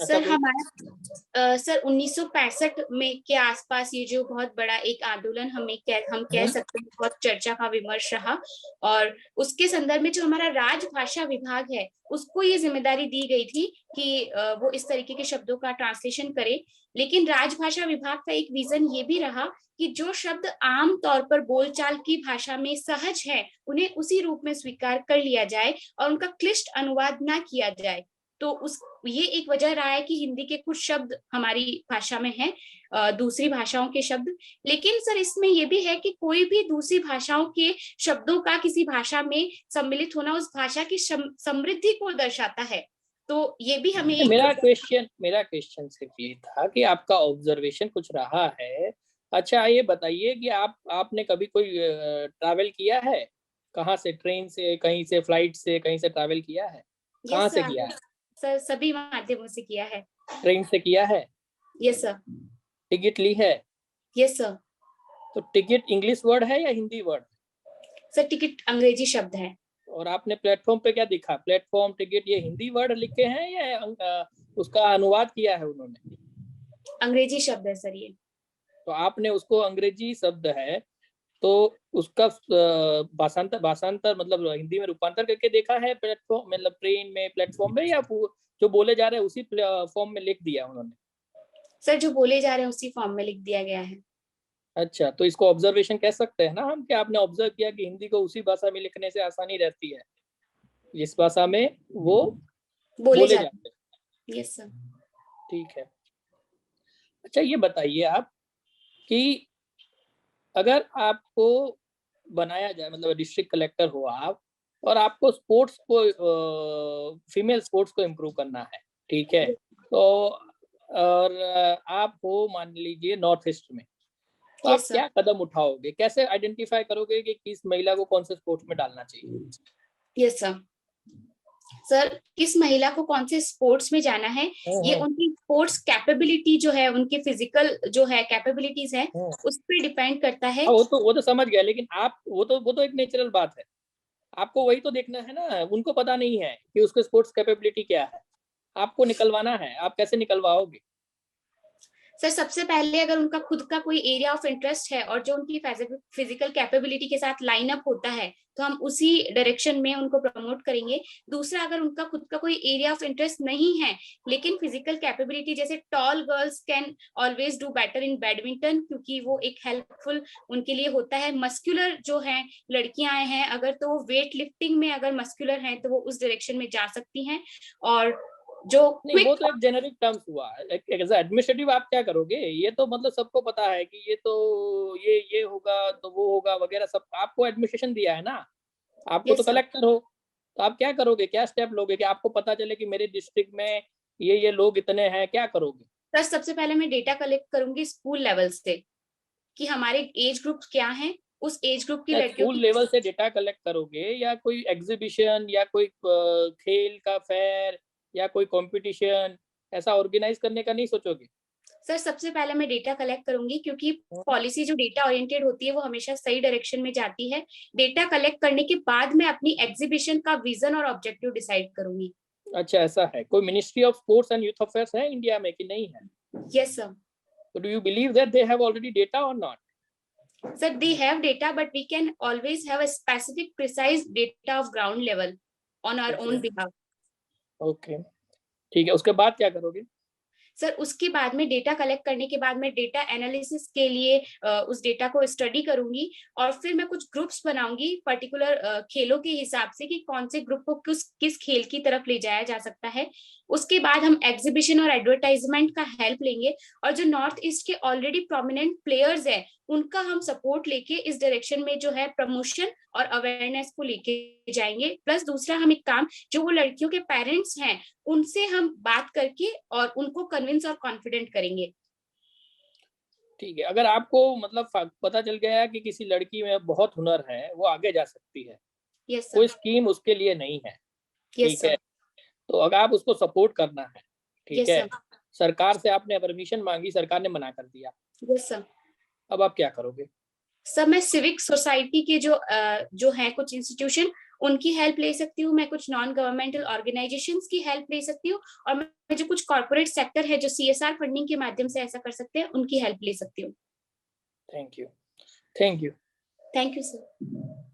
सर हमारा सर 1965 में के आसपास ये जो बहुत बड़ा एक आंदोलन हम कह सकते हैं बहुत चर्चा का विमर्श रहा और उसके संदर्भ में जो हमारा राजभाषा विभाग है उसको ये जिम्मेदारी दी गई थी कि वो इस तरीके के शब्दों का ट्रांसलेशन करे। लेकिन राजभाषा विभाग का एक विजन ये भी रहा कि जो शब्द आम तौर पर बोलचाल की भाषा में सहज है उन्हें उसी रूप में स्वीकार कर लिया जाए और उनका क्लिष्ट अनुवाद ना किया जाए। तो ये एक वजह रहा है कि हिंदी के कुछ शब्द हमारी भाषा में हैं दूसरी भाषाओं के शब्द। लेकिन सर इसमें ये भी है कि कोई भी दूसरी भाषाओं के शब्दों का किसी भाषा में सम्मिलित होना उस भाषा की समृद्धि को दर्शाता है। तो ये भी हमें मेरा क्वेश्चन सिर्फ ये था कि आपका ऑब्जर्वेशन कुछ रहा है। अच्छा, ये बताइए कि आपने कभी कोई ट्रैवल किया है? कहाँ से? ट्रेन से, कहीं से, फ्लाइट से, कहीं से ट्रैवल किया है? कहाँ से किया है? सर सभी माध्यमों से किया है। ट्रेन से किया है? Yes sir. टिकट ली है? Yes sir. तो टिकट इंग्लिश वर्ड है या हिंदी वर्ड? सर टिकट अंग्रेजी शब्द है। और आपने प्लेटफॉर्म पे क्या दिखा? प्लेटफॉर्म, टिकट, ये हिंदी वर्ड लिखे हैं या उसका अनुवाद किया है उन्होंने? अंग्रेजी शब्द है सर ये। तो आपने उसको अंग्रेजी शब्द है तो उसका भाषांतर मतलब हिंदी में रूपांतर करके देखा है प्लेटफॉर्म मतलब ट्रेन में, प्लेटफॉर्म में, या जो बोले जा रहे हैं उसी फॉर्म में लिख दिया उन्होंने? सर जो बोले जा रहे हैं उसी फॉर्म में लिख दिया गया है। अच्छा, तो इसको ऑब्जर्वेशन कह सकते हैं ना हम कि आपने ऑब्जर्व किया कि हिंदी को उसी भाषा में लिखने से आसानी रहती है जिस भाषा में वो बोले जाते हैं। Yes sir. ठीक है। अच्छा, ये बताइए आप कि अगर आपको बनाया जाए, मतलब डिस्ट्रिक्ट कलेक्टर हो आप, और आपको स्पोर्ट्स को फीमेल स्पोर्ट्स को इम्प्रूव करना है, ठीक है। तो और आप हो मान लीजिए नॉर्थ ईस्ट में, तो आप Yes, sir. क्या कदम उठाओगे, कैसे आइडेंटिफाई करोगे कि किस महिला को कौन से स्पोर्ट्स में डालना चाहिए? Yes sir. सर, किस महिला को कौन से स्पोर्ट्स में जाना है, ये उनकी स्पोर्ट्स कैपेबिलिटी जो है, उनके फिजिकल जो है कैपेबिलिटीज है, उस पर डिपेंड करता है। वो तो समझ गया, लेकिन आप वो तो एक नेचुरल बात है, आपको वही तो देखना है ना। उनको पता नहीं है कि उसके स्पोर्ट्स कैपेबिलिटी क्या है, आपको निकलवाना है। आप कैसे निकलवाओगे? सर, सबसे पहले अगर उनका खुद का कोई एरिया ऑफ इंटरेस्ट है और जो उनकी फिजिकल कैपेबिलिटी के साथ लाइन अप होता है, तो हम उसी डायरेक्शन में उनको प्रमोट करेंगे। दूसरा, अगर उनका खुद का कोई एरिया ऑफ इंटरेस्ट नहीं है, लेकिन फिजिकल कैपेबिलिटी, जैसे toll girls can always do better in badminton, क्योंकि वो एक हेल्पफुल उनके लिए होता है। मस्कुलर जो है लड़कियां हैं, अगर तो वेट लिफ्टिंग में अगर मस्कुलर हैं, तो वो उस डायरेक्शन में जा सकती हैं। और जो नहीं, वो तो एक जेनेरिक टर्म्स हुआ। एज एडमिनिस्ट्रेटिव आप क्या करोगे? ये तो मतलब सबको पता है कि ये तो ये होगा तो वो होगा वगैरह सब। आपको एडमिनिस्ट्रेशन दिया है ना, आपको तो कलेक्टर हो, तो आप क्या करोगे, क्या स्टेप लोगे कि आपको पता चले कि मेरे डिस्ट्रिक्ट में ये लोग इतने हैं, क्या करोगे? सर, सबसे पहले मैं डेटा कलेक्ट करूंगी स्कूल लेवल से कि हमारे एज ग्रुप क्या हैं, उस एज ग्रुप की लड़कियों स्कूल लेवल से डेटा कलेक्ट करोगे या कोई एग्जीबिशन या कोई खेल का फेयर या कोई कंपटीशन ऐसा ऑर्गेनाइज करने का नहीं सोचोगे? सर, सबसे पहले मैं डेटा कलेक्ट करूंगी, क्योंकि पॉलिसी जो डेटा ओरिएंटेड होती है वो हमेशा सही डायरेक्शन में जाती है। डेटा कलेक्ट करने के बाद मैं अपनी एग्जीबिशन का विजन और ऑब्जेक्टिव डिसाइड करूंगी। अच्छा, ऐसा है। कोई ministry of sports and youth affairs है इंडिया में कि नहीं है? Yes sir. So do you believe that they have already data or not? Sir, they have data, but we can always have a specific, precise data of ground level on our own behalf. Okay, ठीक है। उसके बाद क्या करोगे? Sir, उसके बाद में data collect करने के बाद में डेटा एनालिसिस के लिए उस डेटा को स्टडी करूंगी, और फिर मैं कुछ ग्रुप्स बनाऊंगी पर्टिकुलर खेलों के हिसाब से कि कौन से ग्रुप को किस खेल की तरफ ले जाया जा सकता है। उसके बाद हम एग्जीबिशन और एडवर्टाइजमेंट का हेल्प लेंगे, और जो नॉर्थ ईस्ट के ऑलरेडी प्रोमिनेंट प्लेयर्स हैं उनका हम सपोर्ट लेके इस डायरेक्शन में जो है प्रमोशन और अवेयरनेस को लेके जाएंगे। प्लस दूसरा, हम एक काम, जो वो लड़कियों के पेरेंट्स हैं उनसे हम बात करके और उनको कन्विंस और कॉन्फिडेंट करेंगे। ठीक है। अगर आपको मतलब पता चल गया कि किसी लड़की में बहुत हुनर है, वो आगे जा सकती है, यस कोई सर। स्कीम उसके लिए नहीं है, यस ठीक है, सर। तो अगर आप उसको सपोर्ट करना है, ठीक यस है, सर। सरकार से आपने परमिशन मांगी, सरकार ने मना कर दिया, यस सर। अब आप क्या करोगे? सर, मैं सिविक सोसाइटी के जो है कुछ इंस्टीट्यूशन, उनकी हेल्प ले सकती हूँ। मैं कुछ नॉन गवर्नमेंटल ऑर्गेनाइजेशंस की हेल्प ले सकती हूँ, और मैं जो कुछ कॉर्पोरेट सेक्टर है जो CSR फंडिंग के माध्यम से ऐसा कर सकते हैं, उनकी हेल्प ले सकती हूँ। Thank you. Thank you. Thank you sir.